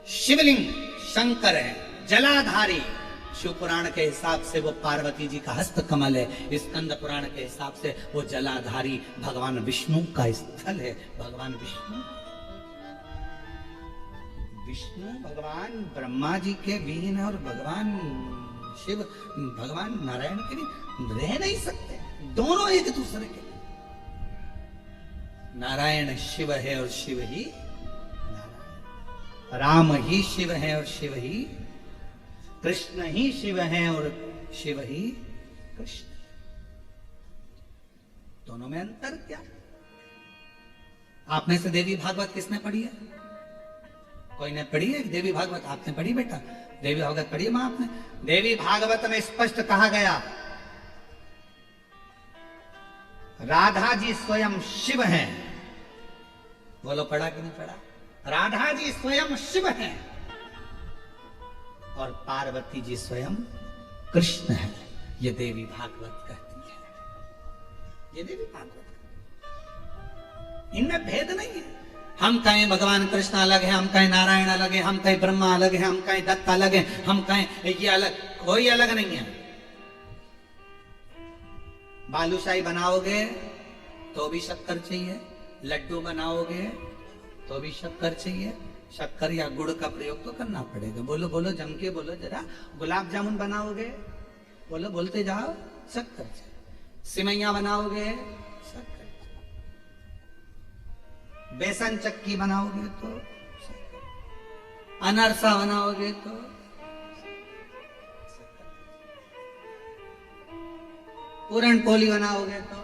शिवलिंग शंकर है, जलाधारी। शिव पुराण के हिसाब से वो पार्वती जी का हस्त कमल है, स्कंद पुराण के हिसाब से वो जलाधारी भगवान विष्णु का स्थल है। भगवान विष्णु भगवान ब्रह्मा जी के बीन और भगवान शिव भगवान नारायण के लिए रह नहीं सकते, दोनों एक दूसरे के। नारायण शिव है और शिव ही नारायण, राम ही शिव है और शिव ही कृष्ण ही शिव है और शिव ही कृष्ण। दोनों में अंतर क्या? आप में से देवी भागवत किसने पढ़ी है? कोई ने पढ़ी है देवी भागवत? आपने पढ़ी बेटा? देवी भागवत पढ़ी है मां आपने? देवी भागवत में स्पष्ट कहा गया राधा जी स्वयं शिव हैं। बोलो पढ़ा कि नहीं पढ़ा? राधा जी स्वयं शिव हैं और पार्वती जी स्वयं कृष्ण है। ये देवी भागवत कहती है, ये देवी भागवत, इनमें भेद नहीं है। हम कहें भगवान कृष्ण अलग है, हम कहें नारायण अलग है, हम कहें ब्रह्मा अलग है, हम कहें दत्त अलग है, हम कहें ये अलग, कोई अलग नहीं है। बालूशाही बनाओगे तो भी शक्कर चाहिए, लड्डू बनाओगे तो भी शक्कर चाहिए, शक्कर या गुड़ का प्रयोग तो करना पड़ेगा। बोलो बोलो जम के बोलो जरा। गुलाब जामुन बनाओगे, बोलो बोलते जाओ, शक्कर चाहिए। सिमैया बनाओगे, शक्कर चाहिए। बेसन चक्की बनाओगे तो, अनरसा बनाओगे तो, पूरण पोली बनाओगे तो,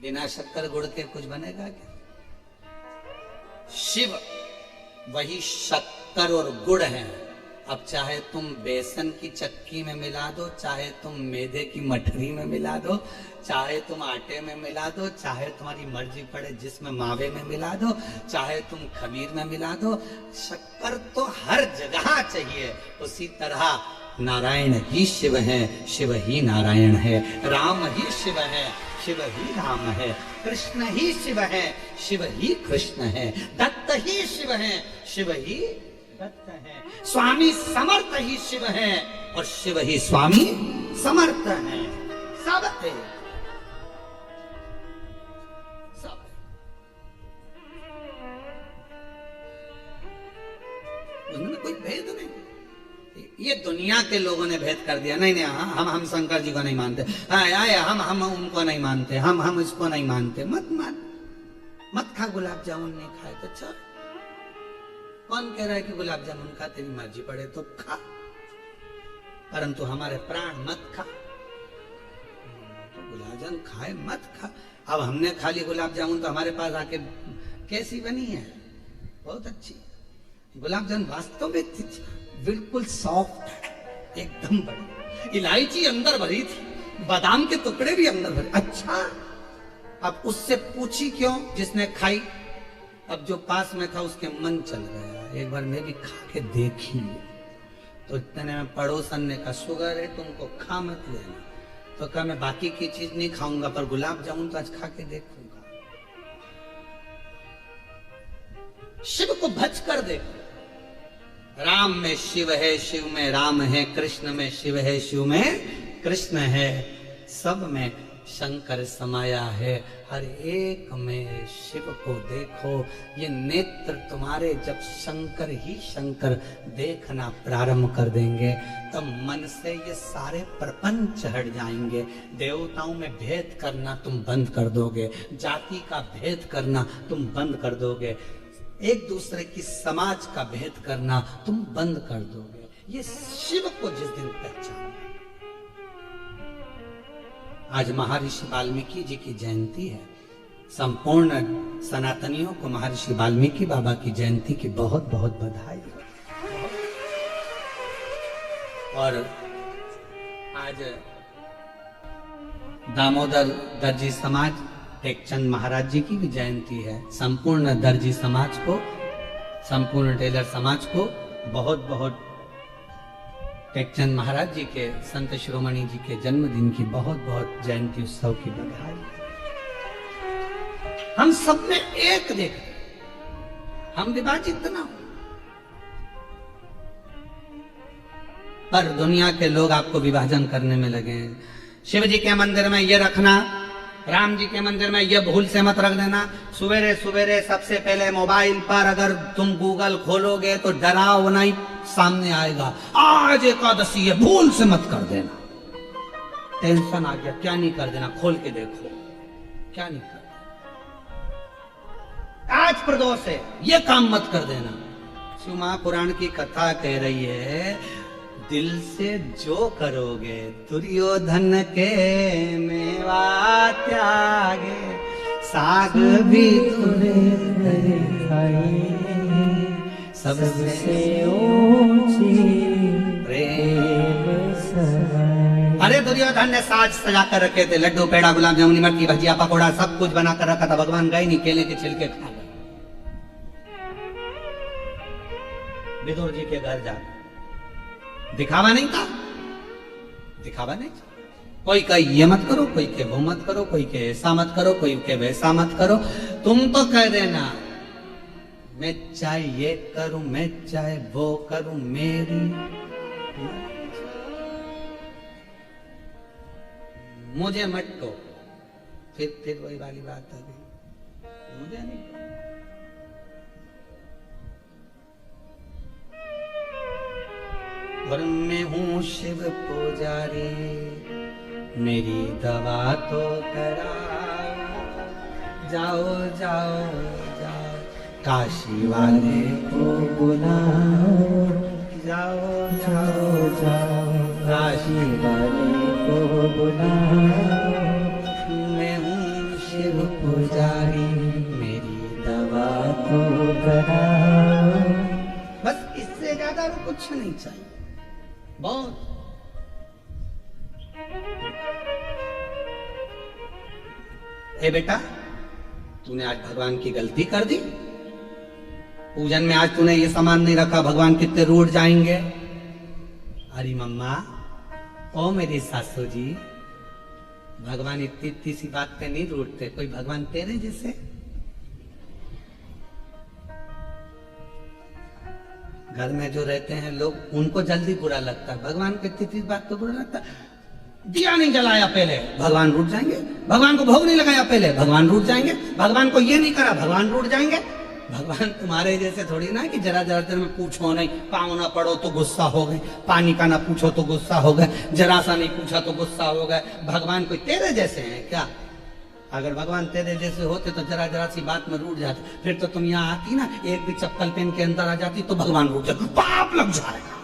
बिना शक्कर गुड़ के कुछ बनेगा क्या? शिव वही शक्कर और गुड़ है। अब चाहे तुम बेसन की चक्की में मिला दो, चाहे तुम मैदे की मठरी में मिला दो, चाहे तुम आटे में मिला दो, चाहे तुम्हारी मर्जी पड़े जिसमें मावे में मिला दो, चाहे तुम खमीर में मिला दो, शक्कर तो हर जगह चाहिए। उसी तरह नारायण ही शिव है, शिव ही नारायण है, राम ही शिव है, शिव ही राम है, कृष्ण ही शिव है, शिव ही कृष्ण है, दत्त ही शिव है, शिव ही दत्त है, स्वामी समर्थ ही शिव है और शिव ही स्वामी समर्थ है। सब है, सब है। उनमें कोई भेद नहीं। ये दुनिया के लोगों ने भेद कर दिया, नहीं नहीं हम शंकर जी को नहीं मानते, हम उनको नहीं मानते, हम इसको नहीं मानते। मत खा गुलाब जामुन, नहीं खाए तो चल। कौन कह रहा है कि गुलाब जामुन खा, तेरी मर्जी पड़े तो खा, परंतु हमारे प्राण मत खा। तो गुलाब जामुन खाए मत खा। अब हमने खा ली गुलाब जामुन तो हमारे पास आके कैसी बनी है? बहुत अच्छी गुलाब जामुन, वास्तव में बिल्कुल सॉफ्ट, एकदम बढ़िया। इलायची अंदर भरी थी, बादाम के टुकड़े भी अंदर भरे। अच्छा, अब उससे पूछी क्यों जिसने खाई? अब जो पास में था उसके मन चल गया, एक बार मैं भी खा के देखी। तो इतने में पड़ोसन ने कहा शुगर है तुमको, खा मत लेना। तो कहा मैं बाकी की चीज नहीं खाऊंगा पर गुलाब जामुन तो आज खा के देखूंगा। शिव को भज कर देखो। राम में शिव है, शिव में राम है, कृष्ण में शिव है, शिव में कृष्ण है, सब में शंकर समाया है। हर एक में शिव को देखो। ये नेत्र तुम्हारे जब शंकर ही शंकर देखना प्रारंभ कर देंगे तब मन से ये सारे प्रपंच हट जाएंगे। देवताओं में भेद करना तुम बंद कर दोगे, जाति का भेद करना तुम बंद कर दोगे, एक दूसरे की समाज का भेद करना तुम बंद कर दोगे। ये शिव को जिस दिन पहचान। आज महर्षि वाल्मीकि जी की जयंती है। संपूर्ण सनातनियों को महर्षि वाल्मीकि बाबा की जयंती की बहुत बहुत बधाई हो। और आज दामोदर दर्जी समाज टेकचंद महाराज जी की भी जयंती है। संपूर्ण दर्जी समाज को, संपूर्ण टेलर समाज को बहुत बहुत टेकचंद महाराज जी के, संत शिरोमणि जी के जन्मदिन की बहुत बहुत जयंती उत्सव की बधाई। हम सब में एक देख, हम विभाजित ना हो। पर दुनिया के लोग आपको विभाजन करने में लगे हैं। शिव जी के मंदिर में ये रखना, राम जी के मंदिर में ये भूल से मत रख देना। सवेरे सवेरे सबसे पहले मोबाइल पर अगर तुम गूगल खोलोगे तो डरावना ही सामने आएगा, आज एकादशी है, भूल से मत कर देना। टेंशन आ गया, क्या नहीं कर देना, खोल के देखो क्या नहीं कर देना। आज प्रदोष है, ये काम मत कर देना। शिव महापुराण की कथा कह रही है, दिल से जो करोगे दुर्योधन के मेवा त्यागे, साग भी तुरे खाए, सबसे ऊंची प्रेम सगाई। अरे दुर्योधन ने साज सजा कर रखे थे, लड्डू पेड़ा गुलाब जामुन इमरती भजिया पकोड़ा सब कुछ बना कर रखा था। भगवान गए नहीं, केले के छिलके खा गए। विदुर जी के घर जाकर दिखावा नहीं था, दिखावा नहीं था। कोई कहे ये मत करो, कोई के वो मत करो, कोई के ऐसा मत करो, कोई के वैसा मत करो। तुम तो कह देना मैं चाहे ये करूं, मैं चाहे वो करूं, मेरी मुझे मत टोको। फिर वही वाली बात आ गई, मुझे नहीं। और मैं हूँ शिव पुजारी, मेरी दवा तो करा, जाओ जाओ जाओ काशी वाले को बुलाओ, जाओ जाओ जाओ काशी वाले को बुलाओ। मैं हूँ शिव शिव पुजारी मेरी दवा तो कराओ। बस इससे ज्यादा और कुछ नहीं चाहिए। बहुत ए बेटा, तूने आज भगवान की गलती कर दी। पूजन में आज तूने ये सामान नहीं रखा, भगवान कितने रूठ जाएंगे। अरे मम्मा, ओ मेरी सासू जी, भगवान इतनी इतनी सी बात पे नहीं रूठते। कोई भगवान तेरे जैसे। घर में जो रहते हैं लोग, उनको जल्दी बुरा लगता है। भगवान को इतनी इतनी बात तो बुरा लगता है। दिया नहीं जलाया पहले, भगवान रूठ जाएंगे। भगवान को भोग नहीं लगाया पहले, भगवान रूठ जाएंगे। भगवान को ये नहीं करा, भगवान रूठ जाएंगे। भगवान तुम्हारे जैसे थोड़ी ना कि जरा जरा देर में पूछो नहीं, पाँव ना पड़ो तो गुस्सा हो गए, पानी का ना पूछो तो गुस्सा हो गए, जरा सा नहीं पूछा तो गुस्सा हो गए। भगवान कोई तेरे जैसे हैं क्या? अगर भगवान तेरे जैसे होते तो जरा जरा सी बात में रूठ जाते। फिर तो तुम यहाँ आती ना, एक भी चप्पल पहन के अंदर आ जाती तो भगवान रूठ जाते, पाप लग जाएगा।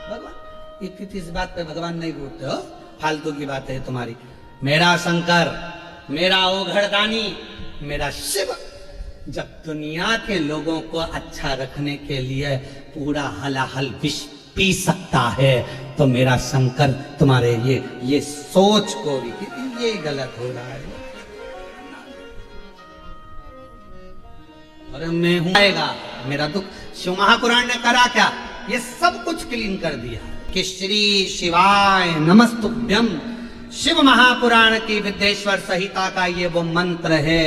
भगवान इतनी इस बात पे भगवान नहीं रूठते हो। फालतू की बात है तुम्हारी। मेरा शंकर, मेरा ओघड़दानी, मेरा शिव जब दुनिया के लोगों को अच्छा रखने के लिए पूरा हलाहल विष पी सकता है, तो मेरा शंकर तुम्हारे ये सोच को भी ये गलत हो रहा है। और मैं हूं आएगा मेरा दुख। शिव महापुराण ने करा क्या? ये सब कुछ क्लीन कर दिया कि श्री शिवाय नमस्तुभ्यम। शिव महापुराण की विद्येश्वर संहिता का ये वो मंत्र है।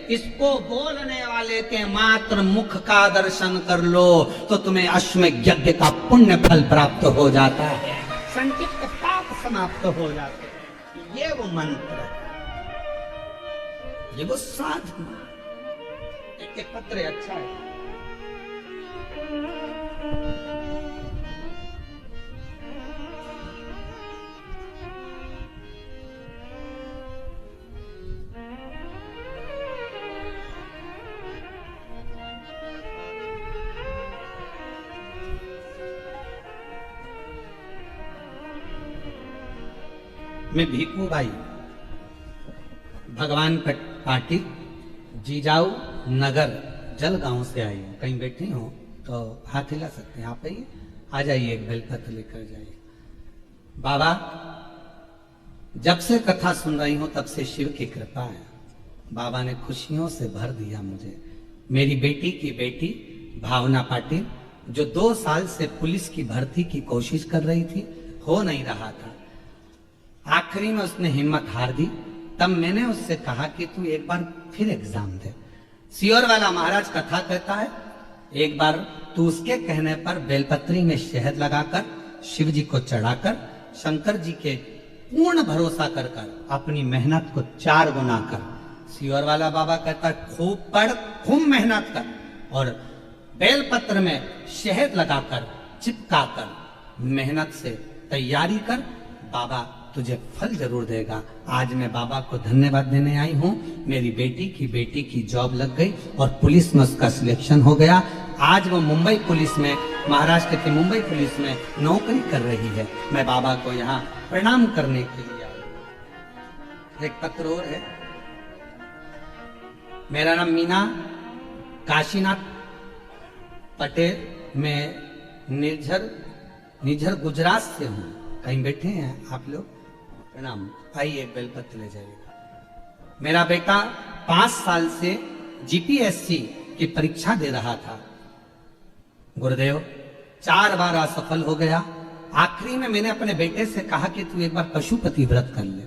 इसको बोलने वाले के मात्र मुख का दर्शन कर लो तो तुम्हें अश्वमेध यज्ञ का पुण्य फल प्राप्त हो जाता है, संचित पाप समाप्त हो जाते हैं। ये वो मंत्र है, ये वो साधना। एक पत्र अच्छा है। मैं भीखू भाई, भगवान पाटिल, जीजाऊ नगर, जलगांव से आई हूँ। कहीं बैठी हो तो हाथ हिला सकते हैं। आप आइए, आ जाइए, एक बेलपत्र लेकर जाइए। बाबा, जब से कथा सुन रही हूं तब से शिव की कृपा है। बाबा ने खुशियों से भर दिया मुझे। मेरी बेटी की बेटी भावना पाटिल, जो 2 साल से पुलिस की भर्ती की कोशिश कर रही थी, हो नहीं रहा था। आखिरी में उसने हिम्मत हार दी। तब मैंने उससे कहा कि तू एक बार फिर एग्जाम दे। सियोर वाला महाराज कथा कहता है, एक बार तू उसके कहने पर बेलपत्री में शहद लगाकर शिव जी को चढ़ाकर शंकर जी के पूर्ण भरोसा कर अपनी मेहनत को 4 गुना कर। सियोर वाला बाबा कहता है, खूब पढ़, खूब मेहनत कर और बेलपत्र में शहद लगाकर चिपकाकर मेहनत से तैयारी कर, बाबा तुझे फल जरूर देगा। आज मैं बाबा को धन्यवाद देने आई हूँ। मेरी बेटी की जॉब लग गई और पुलिस में उसका सिलेक्शन हो गया। आज वो मुंबई पुलिस में, महाराष्ट्र की मुंबई पुलिस में नौकरी कर रही है। मैं बाबा को यहाँ प्रणाम करने के लिए आया। एक पत्र और है। मेरा नाम मीना काशीनाथ पटेल, मैं निर्झर गुजरात से हूँ। कहीं बैठे हैं आप लोग? प्रणाम। आइए, एक बेलपत्र ले जाइएगा। मेरा बेटा 5 साल से जीपीएससी की परीक्षा दे रहा था। गुरुदेव 4 बार असफल हो गया। आखिरी में मैंने अपने बेटे से कहा कि तू एक बार पशुपति व्रत कर ले।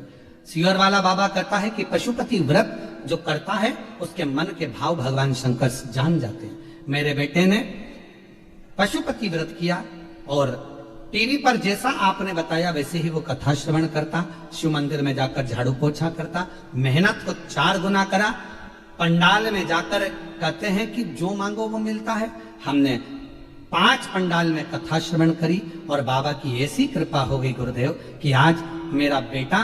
सियोर वाला बाबा कहता है कि पशुपति व्रत जो करता है उसके मन के भाव भगवान शंकर जान जाते हैं। मेरे बेटे ने पशुपति व्रत किया और टीवी पर जैसा आपने बताया वैसे ही वो कथा श्रवण करता, शिव मंदिर में जाकर झाड़ू पोछा करता, मेहनत को 4 गुना करा। पंडाल में जाकर कहते हैं कि जो मांगो वो मिलता है। हमने 5 पंडाल में कथा श्रवण करी और बाबा की ऐसी कृपा हो गई गुरुदेव कि आज मेरा बेटा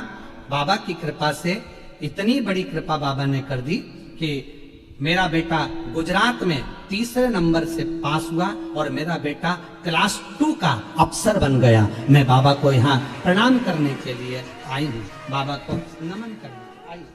बाबा की कृपा से इतनी बड़ी कृपा बाबा ने कर दी कि मेरा बेटा गुजरात में तीसरे नंबर से पास हुआ और मेरा बेटा क्लास 2 का अफसर बन गया। मैं बाबा को यहाँ प्रणाम करने के लिए आई हूँ, बाबा को नमन करने आई हूँ।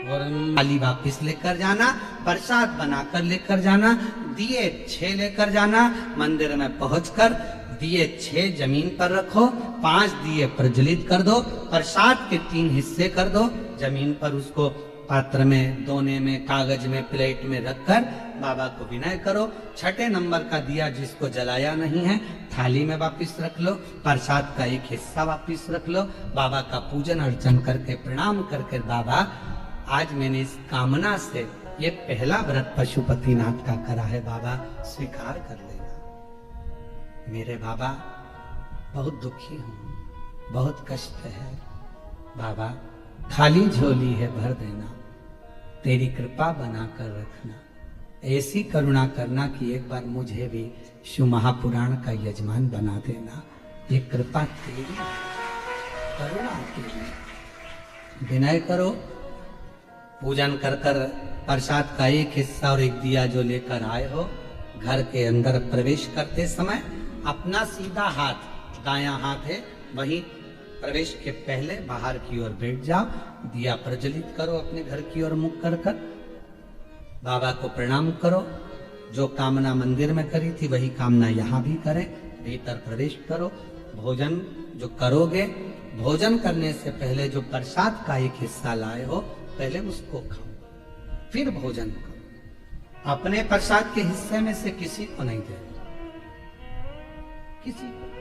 और थाली वापिस लेकर जाना, प्रसाद बनाकर लेकर जाना, दिए 6 लेकर जाना, मंदिर में पहुंचकर दिए 6 जमीन पर रखो, 5 दिए प्रज्वलित कर दो, प्रसाद के 3 हिस्से कर दो, जमीन पर उसको पात्र में, दोने में, कागज में, प्लेट में रखकर बाबा को विनय करो। 6ठे नंबर का दिया जिसको जलाया नहीं है थाली में वापिस रख लो, प्रसाद का 1 हिस्सा वापिस रख लो, बाबा का पूजन अर्चन करके प्रणाम करके बाबा आज मैंने इस कामना से ये पहला व्रत पशुपतिनाथ का करा है, बाबा स्वीकार कर लेना। मेरे बाबा बहुत दुखी हूँ, बहुत कष्ट है बाबा, खाली झोली है भर देना, तेरी कृपा बना कर रखना, ऐसी करुणा करना कि एक बार मुझे भी शिव महापुराण का यजमान बना देना। ये कृपा तेरी, करुणा तेरी। विनय करो, पूजन कर कर प्रसाद का 1 हिस्सा और 1 दिया जो लेकर आए हो, घर के अंदर प्रवेश करते समय अपना सीधा हाथ, दायां हाथ है वही प्रवेश के पहले बाहर की ओर बैठ जाओ, दिया प्रज्वलित करो, अपने घर की ओर मुख कर कर बाबा को प्रणाम करो। जो कामना मंदिर में करी थी वही कामना यहाँ भी करें, भीतर प्रवेश करो। भोजन जो करोगे, भोजन करने से पहले जो प्रसाद का 1 हिस्सा लाए हो पहले उसको खाओ, फिर भोजन करो। अपने प्रसाद के हिस्से में से किसी को नहीं देना, किसी को।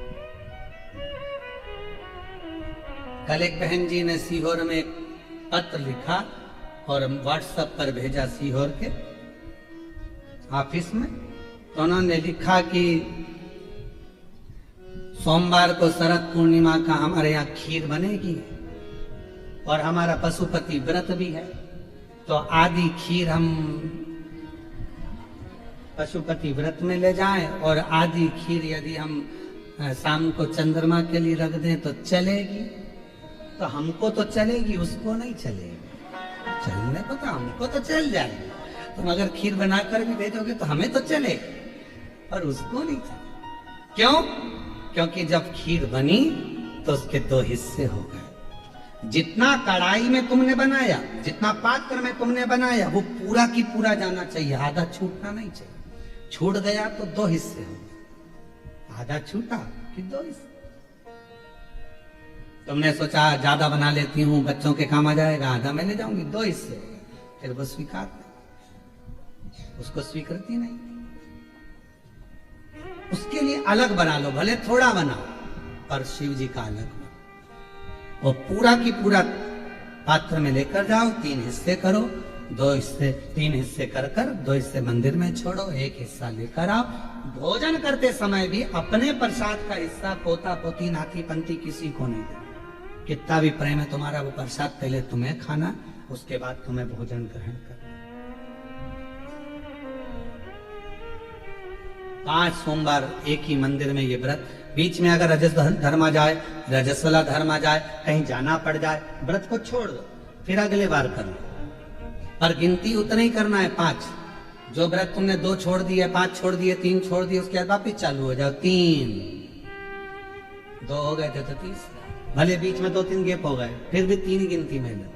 कल एक बहन जी ने सीहोर में एक पत्र लिखा और व्हाट्सएप पर भेजा सीहोर के ऑफिस में, तो उन्होंने लिखा कि सोमवार को शरद पूर्णिमा का हमारे यहाँ खीर बनेगी और हमारा पशुपति व्रत भी है, तो आधी खीर हम पशुपति व्रत में ले जाएं और आधी खीर यदि हम शाम को चंद्रमा के लिए रख दें तो चलेगी। तो हमको तो चलेगी, उसको नहीं चलेगी। चलने को तो हमको तो चल जाएगी, तुम अगर खीर बनाकर भी भेजोगे तो हमें तो चलेगी, पर उसको नहीं चलेगी। क्यों? क्योंकि जब खीर बनी तो उसके 2 हिस्से हो गए। जितना कढ़ाई में तुमने बनाया, जितना पात्र में तुमने बनाया, वो पूरा की पूरा जाना चाहिए, आधा छूटना नहीं चाहिए। छूट गया तो 2 हिस्से हो गए, आधा छूटा कि 2 हिस्से। तुमने सोचा ज्यादा बना लेती हूँ, बच्चों के काम आ जाएगा, आधा मैं ले जाऊंगी, 2 हिस्से हो गए। फिर वो स्वीकार नहीं, उसको स्वीकृति नहीं। उसके लिए अलग बना लो, भले थोड़ा बनाओ, पर शिव जी का अलग बना। वो पूरा की पूरा पात्र में लेकर जाओ, 3 हिस्से करो, 2 हिस्से 3 हिस्से कर कर 2 हिस्से मंदिर में छोड़ो, 1 हिस्सा लेकर आओ। भोजन करते समय भी अपने प्रसाद का हिस्सा पोता पोती नाती पंती किसी को नहीं देना। कितना भी प्रेम है तुम्हारा, वो प्रसाद पहले तुम्हें खाना, उसके बाद तुम्हें भोजन ग्रहण करना। 5 सोमवार एक ही मंदिर में ये व्रत। बीच में अगर रजस धर्म आ जाए, रजस्वला धर्म आ जाए, कहीं जाना पड़ जाए, व्रत को छोड़ दो, फिर अगले बार कर लो। पर गिनती उतना ही करना है, 5। जो व्रत तुमने 2 छोड़ दिए, 5 छोड़ दिए, 3 छोड़ दिए, उसके बाद वापिस चालू हो जाओ। 3 2 हो गए थे तो 30, भले बीच में 2-3 गैप हो गए, फिर भी 3 गिनती में लो।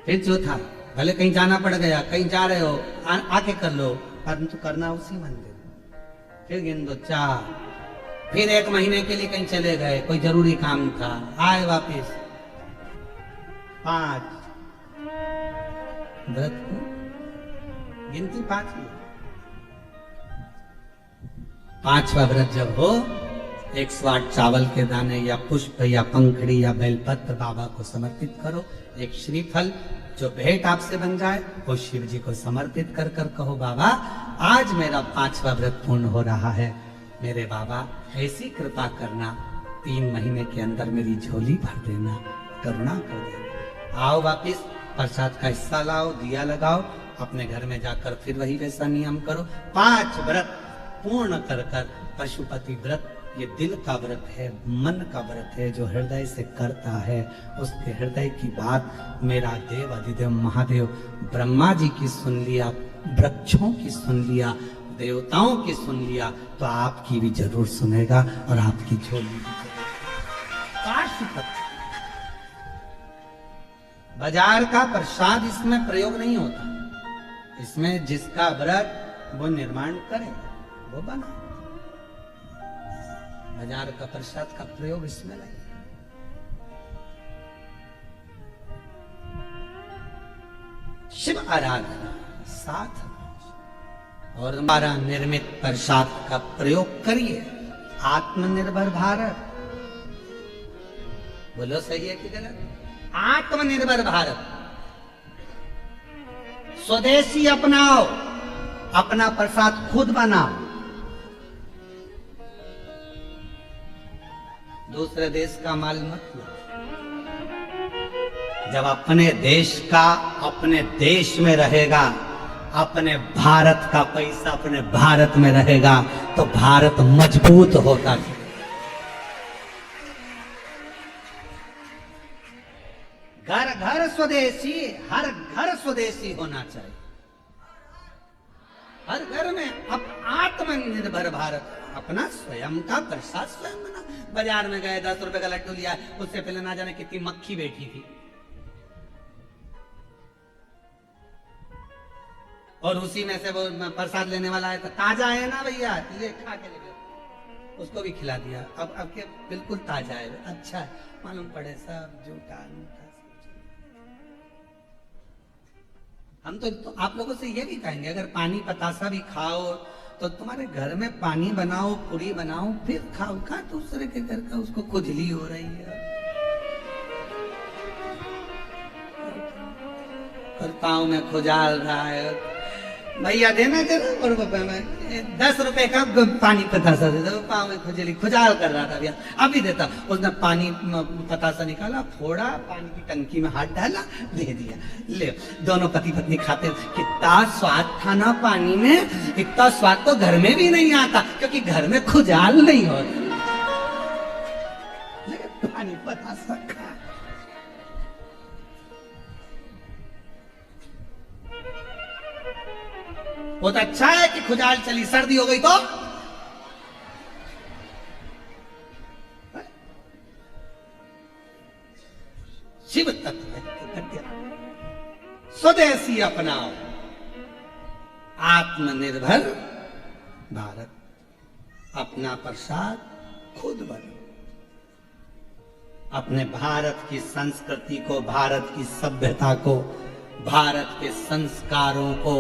फिर चौथा, भले कहीं जाना पड़ गया, कहीं जा रहे हो, आके कर लो, परंतु करना उसी मंदिर। फिर गिन दो 4, फिर 1 महीने के लिए कहीं चले गए, कोई जरूरी काम था, आए वापिस 5। व्रत को गिनती 5 ही। 5वां व्रत जब हो, 108 चावल के दाने या पुष्प या पंखड़ी या बेलपत्र बाबा को समर्पित करो। एक श्रीफल जो भेंट आपसे बन जाए वो शिव जी को समर्पित कर कर कहो, बाबा आज मेरा 5वां व्रत पूर्ण हो रहा है, मेरे बाबा ऐसी कृपा करना, 3 महीने के अंदर मेरी झोली भर देना, करुणा कर देना। आओ वापिस प्रसाद का हिस्सा लाओ, दिया लगाओ, अपने घर में जाकर फिर वही वैसा नियम करो। 5 व्रत पूर्ण कर कर पशुपति व्रत ये दिल का व्रत है, मन का व्रत है। जो हृदय से करता है उसके हृदय की बात मेरा देव अधिदेव महादेव ब्रह्मा जी की सुन लिया, वृक्षों की सुन लिया, देवताओं की सुन लिया, तो आपकी भी जरूर सुनेगा और आपकी झोली भी जरूर। बाजार का प्रसाद इसमें प्रयोग नहीं होता, इसमें जिसका व्रत वो निर्माण करेगा वो बना। बाजार का प्रसाद का प्रयोग इसमें नहीं। शिव आराधना साथ और हमारा निर्मित प्रसाद का प्रयोग करिए। आत्मनिर्भर भारत, बोलो सही है कि गलत? आत्मनिर्भर भारत, स्वदेशी अपनाओ, अपना प्रसाद खुद बनाओ, दूसरे देश का माल मत लो। जब अपने देश का अपने देश में रहेगा, अपने भारत का पैसा अपने भारत में रहेगा, तो भारत मजबूत होता है। घर घर स्वदेशी, हर घर स्वदेशी होना चाहिए। हर घर में अब आत्मनिर्भर भारत, अपना स्वयं का प्रसाद स्वयं बना। बाजार में गए 10 रुपए का लड्डू लिया, उससे पहले ना जाने कितनी मक्खी बैठी थी, और उसी में से वो प्रसाद लेने वाला है तो ताजा है ना भैया, ये खा के ले गए, उसको भी खिला दिया। अब के बिल्कुल ताजा है, अच्छा है, मालूम पड़े सब झूठा। हम तो आप लोगों से ये भी कहेंगे, अगर पानी पतासा भी खाओ तो तुम्हारे घर में पानी बनाओ, पूरी बनाओ, फिर खाओ। का दूसरे के घर का उसको खुजली हो रही है, और पाँव में खुजाल रहा है। भैया देना जरा, और 10 रुपए का पानी पतासा दे दो, पाँव में खुजली खुजाल कर रहा था भैया, अभी देता। उसने पानी पतासा निकाला, फोड़ा, पानी की टंकी में हाथ डाला, दे दिया, ले। दोनों पति पत्नी खाते, कितना स्वाद था ना पानी में, इतना स्वाद तो घर में भी नहीं आता, क्योंकि घर में खुजाल नहीं होता। पानी पतासा खा, बहुत अच्छा है कि खुजाल चली, सर्दी हो गई तो शिव तत्व स्वदेशी अपनाओ, आत्मनिर्भर भारत, अपना प्रसाद खुद बनो। अपने भारत की संस्कृति को, भारत की सभ्यता को, भारत के संस्कारों को,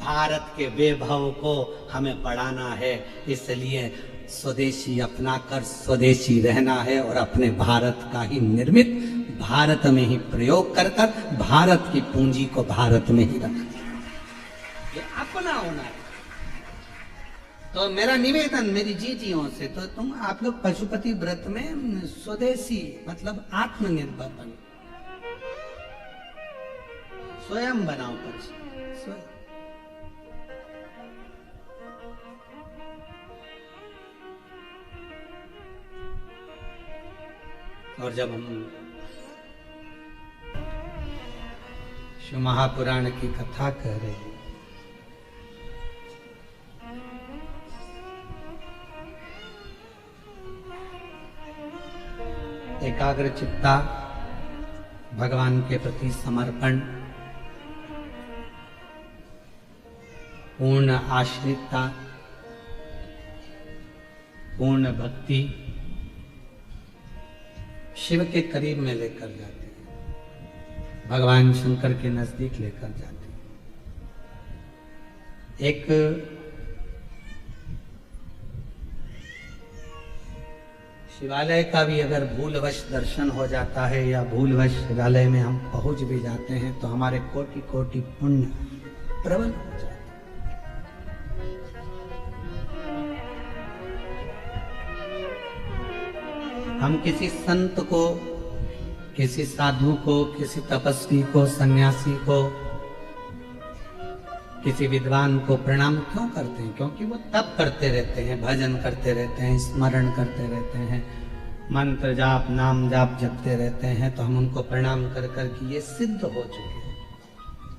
भारत के वैभव को हमें बढ़ाना है। इसलिए स्वदेशी अपनाकर स्वदेशी रहना है, और अपने भारत का ही निर्मित भारत में ही प्रयोग कर भारत की पूंजी को भारत में ही रखना, ये अपना होना है। तो मेरा निवेदन मेरी जीजियों से, तो तुम आप लोग पशुपति व्रत में स्वदेशी मतलब आत्मनिर्भर बनो, स्वयं बनाओ प्रसाद, स्वयं। और जब हम शिव महापुराण की कथा कर रहे हैं, एकाग्र चित्ता, भगवान के प्रति समर्पण, पूर्ण आश्रितता, पूर्ण भक्ति शिव के करीब में लेकर जाते हैं, भगवान शंकर के नजदीक लेकर जाते हैं। एक शिवालय का भी अगर भूलवश दर्शन हो जाता है, या भूलवश शिवालय में हम पहुंच भी जाते हैं, तो हमारे कोटि कोटि पुण्य प्रबल हो जाते हैं। हम किसी संत को, किसी साधु को, किसी तपस्वी को, सन्यासी को, किसी विद्वान को प्रणाम क्यों करते हैं? क्योंकि वो तप करते रहते हैं, भजन करते रहते हैं, स्मरण करते रहते हैं, मंत्र जाप नाम जाप जपते रहते हैं। तो हम उनको प्रणाम कर कर कि ये सिद्ध हो चुके हैं,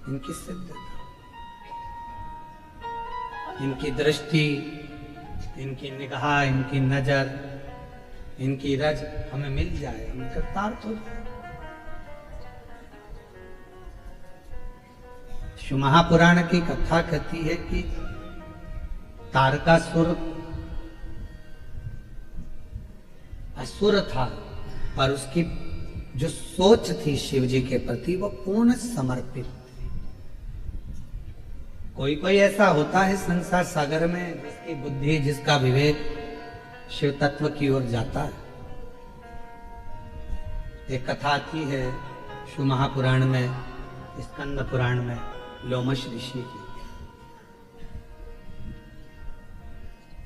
इनकी सिद्धता, इनकी दृष्टि, इनकी निगाह, इनकी नजर, इनकी रज हमें मिल जाए, हम कृतार्थ हो जाए। शिव महापुराण की कथा कहती है कि तारकासुर असुर था, पर उसकी जो सोच थी शिव जी के प्रति वो पूर्ण समर्पित थी। कोई कोई ऐसा होता है संसार सागर में जिसकी बुद्धि, जिसका विवेक शिव तत्व की ओर जाता है। एक कथा आती है शिव महापुराण में, स्कंद पुराण में, लोमश ऋषि की।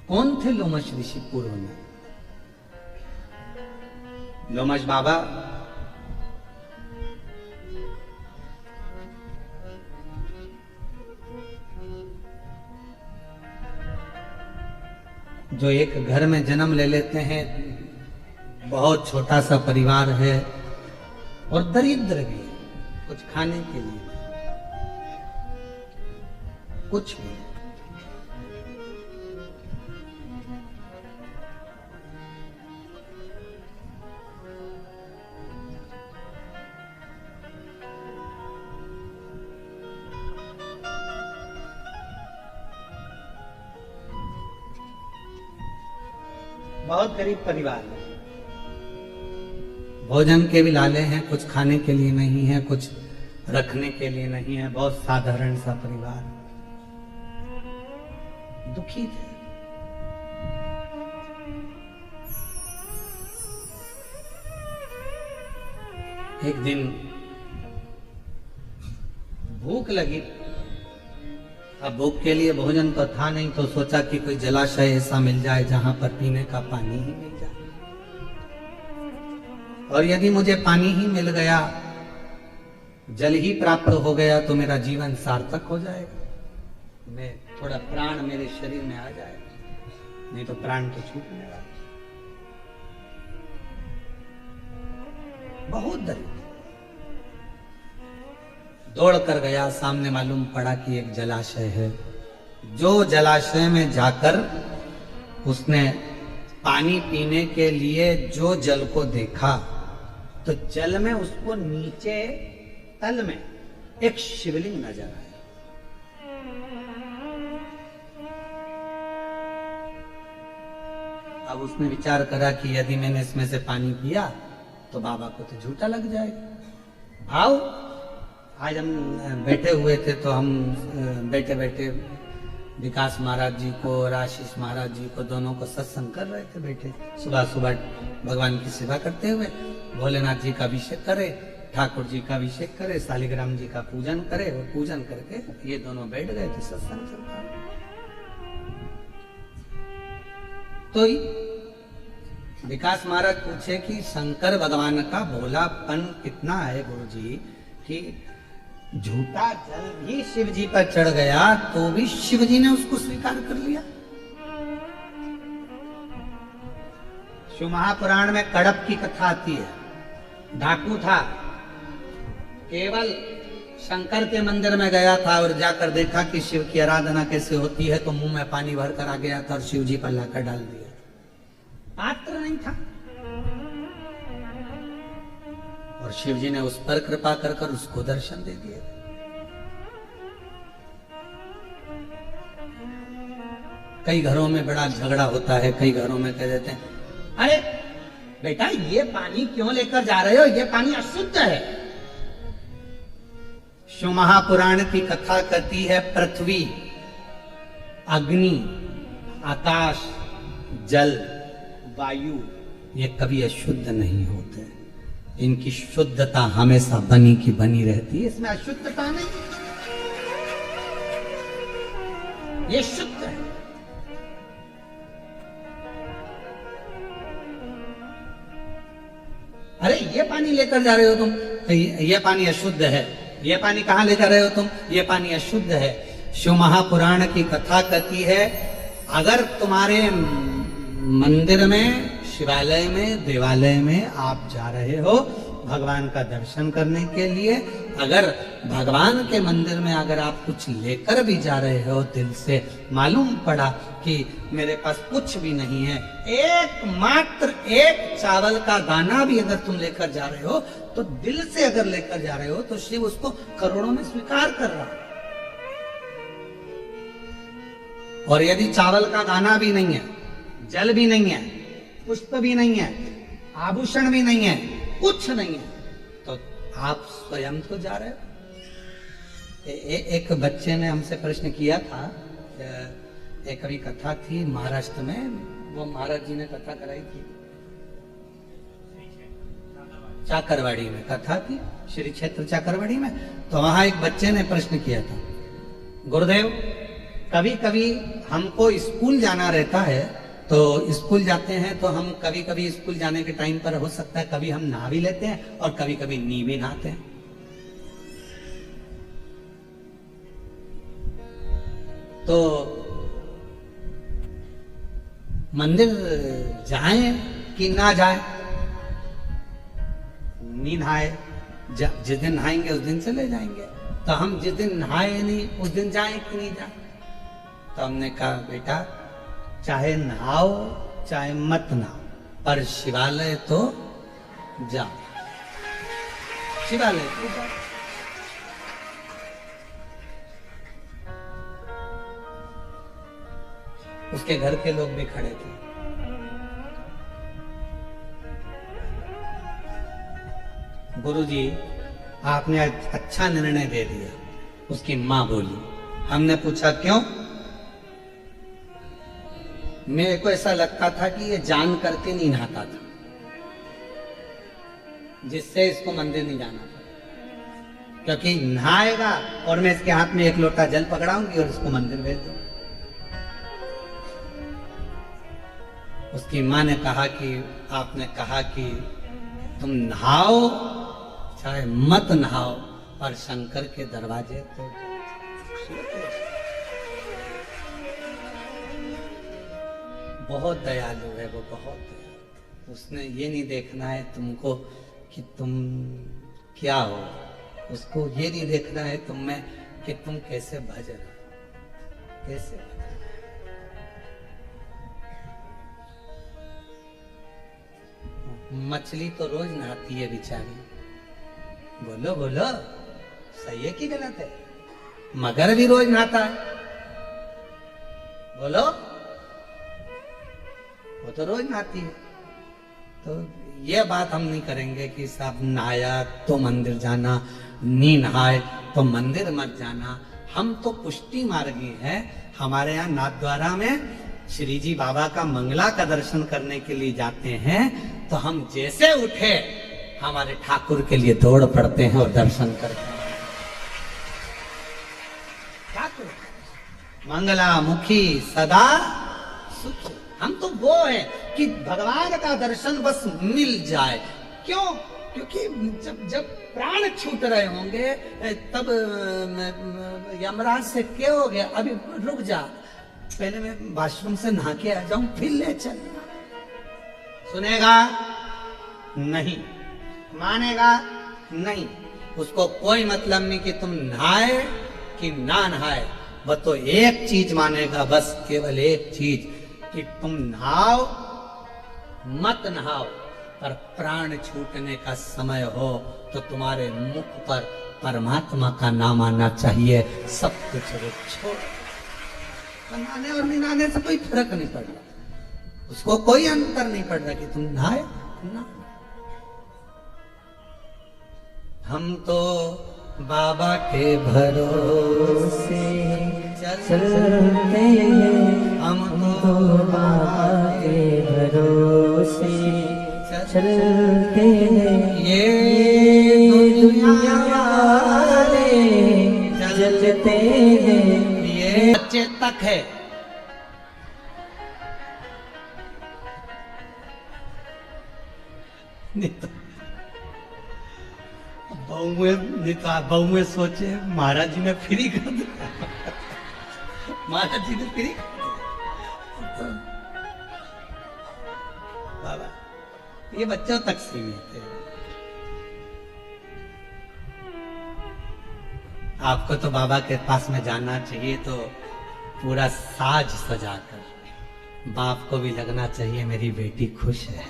कौन थे लोमश ऋषि पूर्व में? लोमश बाबा जो एक घर में जन्म ले लेते हैं, बहुत छोटा सा परिवार है और दरिद्र भी है, कुछ खाने के लिए कुछ भी। बहुत गरीब परिवार है, भोजन के भी लाले हैं, कुछ खाने के लिए नहीं है, कुछ रखने के लिए नहीं है, बहुत साधारण सा परिवार, दुखी थे। एक दिन भूख लगी, अब भूख के लिए भोजन तो था नहीं, तो सोचा कि कोई जलाशय ऐसा मिल जाए जहां पर पीने का पानी ही मिल जाए, और यदि मुझे पानी ही मिल गया, जल ही प्राप्त हो गया, तो मेरा जीवन सार्थक हो जाएगा, मैं थोड़ा प्राण मेरे शरीर में आ जाएगा, नहीं तो प्राण तो छूटने वाला। बहुत दरिद्र दौड़ कर गया, सामने मालूम पड़ा कि एक जलाशय है। जो जलाशय में जाकर उसने पानी पीने के लिए जो जल को देखा, तो जल में उसको नीचे तल में एक शिवलिंग नजर आया। अब उसने विचार करा कि यदि मैंने इसमें से पानी पिया तो बाबा को तो झूठा लग जाएगा। भाव आज हम बैठे हुए थे, तो हम बैठे बैठे विकास महाराज जी को और आशीष महाराज जी को, दोनों को सत्संग कर रहे थे बैठे। सुबह सुबह भगवान की सेवा करते हुए भोलेनाथ जी का अभिषेक करे, ठाकुर जी का अभिषेक करे, शालिग्राम जी का पूजन करे, और पूजन करके ये दोनों बैठ गए थे, सत्संग चलता। तो विकास महाराज पूछे कि शंकर भगवान का भोलापन कितना है गुरुजी, कि झूठा जल भी शिव जी पर चढ़ गया तो भी शिव जी ने उसको स्वीकार कर लिया। शिव महापुराण में कड़प की कथा आती है। डाकू था, केवल शंकर के मंदिर में गया था और जाकर देखा कि शिव की आराधना कैसे होती है, तो मुंह में पानी भर कर आ गया था और शिव जी पर लाकर डाल दिया। पात्र नहीं था, और शिव जी ने उस पर कृपा कर कर उसको दर्शन दे दिए। कई घरों में बड़ा झगड़ा होता है, कई घरों में कह देते हैं, अरे बेटा ये पानी क्यों लेकर जा रहे हो, ये पानी अशुद्ध है। शिव महापुराण की कथा कहती है, पृथ्वी, अग्नि, आकाश, जल, वायु, ये कभी अशुद्ध नहीं होते। इनकी शुद्धता हमेशा बनी की बनी रहती है, इसमें अशुद्धता नहीं, ये शुद्ध है। अरे ये पानी लेकर जा रहे हो तुम, ये पानी अशुद्ध है। ये पानी कहाँ ले जा रहे हो तुम, ये पानी अशुद्ध है। शिव महापुराण की कथा कहती है, अगर तुम्हारे मंदिर में, शिवालय में, देवालय में आप जा रहे हो भगवान का दर्शन करने के लिए, अगर भगवान के मंदिर में अगर आप कुछ लेकर भी जा रहे हो, दिल से मालूम पड़ा कि मेरे पास कुछ भी नहीं है, एकमात्र एक चावल का दाना भी अगर तुम लेकर जा रहे हो, तो दिल से अगर लेकर जा रहे हो, तो शिव उसको करोड़ों में स्वीकार कर रहा है। और यदि चावल का दाना भी नहीं है, जल भी नहीं है, पुष्प भी नहीं है, आभूषण भी नहीं है, कुछ नहीं है, तो आप स्वयं तो जा रहे हो। एक बच्चे ने हमसे प्रश्न किया था, एक अभी कथा थी महाराष्ट्र में, वो महाराज जी ने कथा कराई थी, चाकरवाड़ी में कथा थी, श्री क्षेत्र चाकरवाड़ी में। तो वहां एक बच्चे ने प्रश्न किया था, गुरुदेव कभी कभी हमको स्कूल जाना रहता है, तो स्कूल जाते हैं तो हम कभी कभी स्कूल जाने के टाइम पर हो सकता है कभी हम नहा भी लेते हैं और कभी कभी नी भी नहाते हैं। तो मंदिर जाएं कि ना जाएं, नी नहाए, जिस दिन नहाएंगे उस दिन चले जाएंगे, तो हम जिस दिन नहाए नहीं उस दिन जाएं कि नहीं जाएं। तो हमने कहा बेटा चाहे नहाओ चाहे मत नहाओ, पर शिवालय तो जाओ, शिवालय तो जाओ। उसके घर के लोग भी खड़े थे। गुरुजी आपने अच्छा निर्णय दे दिया, उसकी मां बोली। हमने पूछा क्यों? मेरे को ऐसा लगता था कि ये जान करके नहीं नहाता था, जिससे इसको मंदिर नहीं जाना था, क्योंकि नहाएगा और मैं इसके हाथ में एक लोटा जल पकड़ाऊंगी और इसको मंदिर भेज दूंगी। उसकी मां ने कहा कि आपने कहा कि तुम नहाओ चाहे मत नहाओ, पर शंकर के दरवाजे तो बहुत दयालु है वो, बहुत दयालु। उसने ये नहीं देखना है तुमको कि तुम क्या हो, उसको ये नहीं देखना है तुम में कि तुम कैसे भजन, कैसे मछली तो रोज नहाती है बेचारी, बोलो बोलो सही है कि गलत है? मगर भी रोज नहाता है, बोलो, वो तो रोज नहाती है। तो ये बात हम नहीं करेंगे कि साहब नहाया तो मंदिर जाना, नी नहाए तो मंदिर मत जाना। हम तो पुष्टि मार्गी हैं। हमारे यहाँ नाथद्वारा में श्री जी बाबा का मंगला का दर्शन करने के लिए जाते हैं, तो हम जैसे उठे हमारे ठाकुर के लिए दौड़ पड़ते हैं और दर्शन करते हैं। ठाकुर मंगला मुखी सदा सुख। हम तो वो है कि भगवान का दर्शन बस मिल जाए। क्यों? क्योंकि जब प्राण छूट रहे होंगे तब यमराज से क्या हो गया, अभी रुक जा, पहले मैं वॉशरूम से नहा के आ जाऊं फिर ले चल। सुनेगा नहीं, मानेगा नहीं, उसको कोई मतलब नहीं कि तुम नहाए कि ना नहाए। वह तो एक चीज मानेगा, बस केवल एक चीज कि तुम नहाओ मत नहाओ, पर प्राण छूटने का समय हो तो तुम्हारे मुख पर परमात्मा का नाम आना चाहिए। सब कुछ छोड़, नहाने और नहीं नहाने से कोई फर्क नहीं पड़ रहा, उसको कोई अंतर नहीं पड़ रहा कि तुम नहाए ना। हम तो बाबा के भरोसे चलते हैं, हम तो बाबा के भरोसे चलते हैं। ये दुनिया वाले जलते हैं, ये बच्चे तक है। नहीं तो बहुए सोचे महाराज जी ने फ्री कर दिया। महाराज जी ने फ्री तो बाबा ये बच्चों तक सीमित है। आपको तो बाबा के पास में जाना चाहिए तो पूरा साज सजाकर, बाप को भी लगना चाहिए मेरी बेटी खुश है।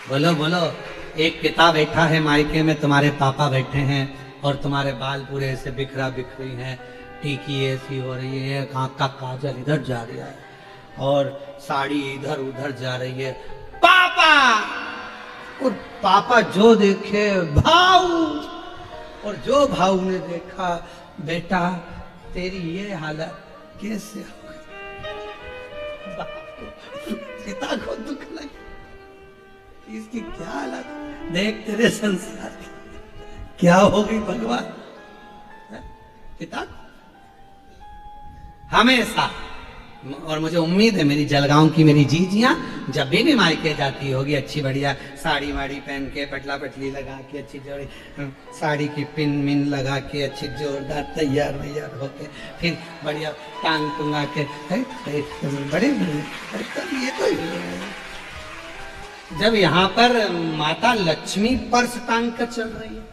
बोलो बोलो, एक पिता बैठा है मायके में, तुम्हारे पापा बैठे हैं और तुम्हारे बाल पूरे ऐसे बिखरा बिखरी हैं, टीकी ऐसी हो रही है, आँख का काजल इधर जा रहा है और साड़ी इधर उधर जा रही है। पापा, और पापा जो देखे भाऊ, और जो भाऊ ने देखा बेटा तेरी ये हालत कैसे हो गई। पिता को दुख लगे, इसकी क्या हालत, देख तेरे संसार की क्या हो गई भगवान। पिता हमेशा, और मुझे उम्मीद है मेरी जलगांव की मेरी जीजियां जब भी मायके जाती होगी अच्छी बढ़िया साड़ी वाड़ी पहन के, पटला पटली लगा के, अच्छी जोड़ी साड़ी की पिन मिन लगा के, अच्छी जोरदार तैयार वैयार होके, फिर बढ़िया टांग टूंगा के, बड़े ये तो जब यहाँ पर माता लक्ष्मी पर्स टांग कर चल रही है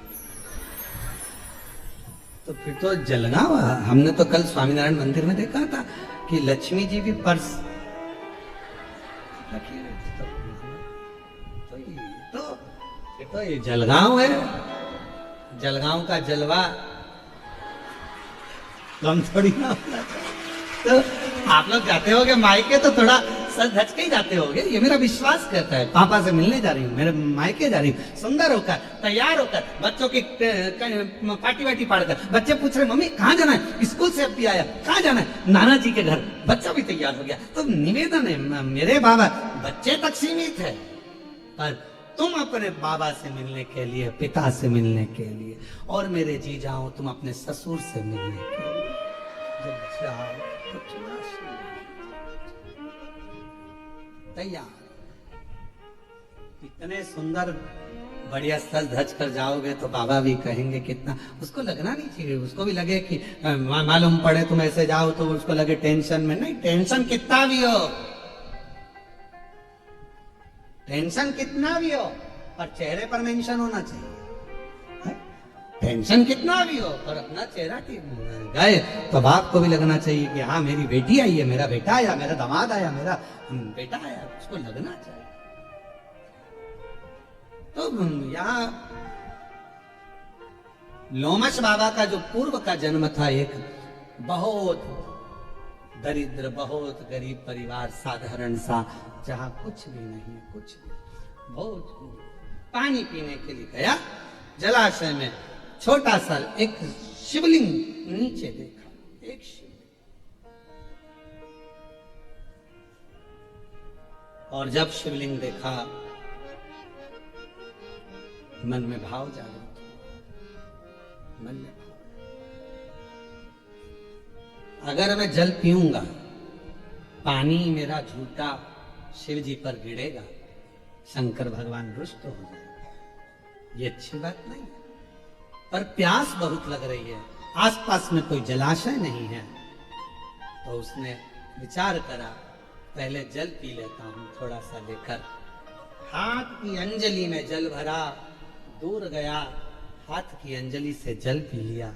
तो फिर तो जलगांव। हमने तो कल स्वामीनारायण मंदिर में देखा था कि लक्ष्मी जी भी पर्स तो ये जलगांव है। जलगांव का जलवा कम थोड़ी ना होना चाहिए। तो आप लोग जाते होगे मायके तो थोड़ा सज धज के ही जाते होगे, ये मेरा विश्वास करता है। पापा से मिलने जा रही हूँ, मेरे मायके जा रही हूँ, सुंदर होकर तैयार होकर, बच्चों की पार्टी वाटी पाड़कर। बच्चे पूछ रहे मम्मी कहाँ जाना है, स्कूल से अभी आया, कहाँ जाना है, नाना जी के घर। बच्चा भी तैयार हो गया। तो निवेदन है मेरे बाबा, बच्चे तक सीमित है, पर तुम अपने बाबा से मिलने के लिए, पिता से मिलने के लिए, और मेरे जी जाओ तुम अपने ससुर से मिलने के लिए जब जाओ तो थोड़ा तैयार, इतने सुंदर बढ़िया सज धज कर जाओगे तो बाबा भी कहेंगे कितना। उसको लगना नहीं चाहिए, उसको भी लगे कि मालूम पड़े तुम ऐसे जाओ तो उसको लगे टेंशन में। नहीं, टेंशन कितना भी हो, टेंशन कितना भी हो, पर चेहरे पर मेंशन होना चाहिए। टेंशन कितना भी हो पर अपना चेहरा गए तो बाप को भी लगना चाहिए कि हाँ मेरी बेटी आई है, मेरा बेटा आया, मेरा दामाद आया, मेरा बेटा आया, उसको लगना चाहिए। तो यहाँ लोमश बाबा का जो पूर्व का जन्म था, एक बहुत दरिद्र, बहुत गरीब परिवार, साधारण सा, जहाँ कुछ भी नहीं, कुछ भी, बहुत पानी पीने के लिए गया जलाशय में, छोटा सा एक शिवलिंग नीचे देखा, एक शिवलिंग, और जब शिवलिंग देखा मन में भाव जागृत हुआ, मन में भाव, अगर मैं जल पीऊंगा, पानी मेरा झूठा शिव जी पर गिरेगा, शंकर भगवान रुष्ट हो जाएगा, ये अच्छी बात नहीं है। पर प्यास बहुत लग रही है, आसपास में कोई जलाशय नहीं है, तो उसने विचार करा पहले जल पी लेता हूं थोड़ा सा लेकर। हाथ की अंजलि में जल भरा, दूर गया, हाथ की अंजलि से जल पी लिया।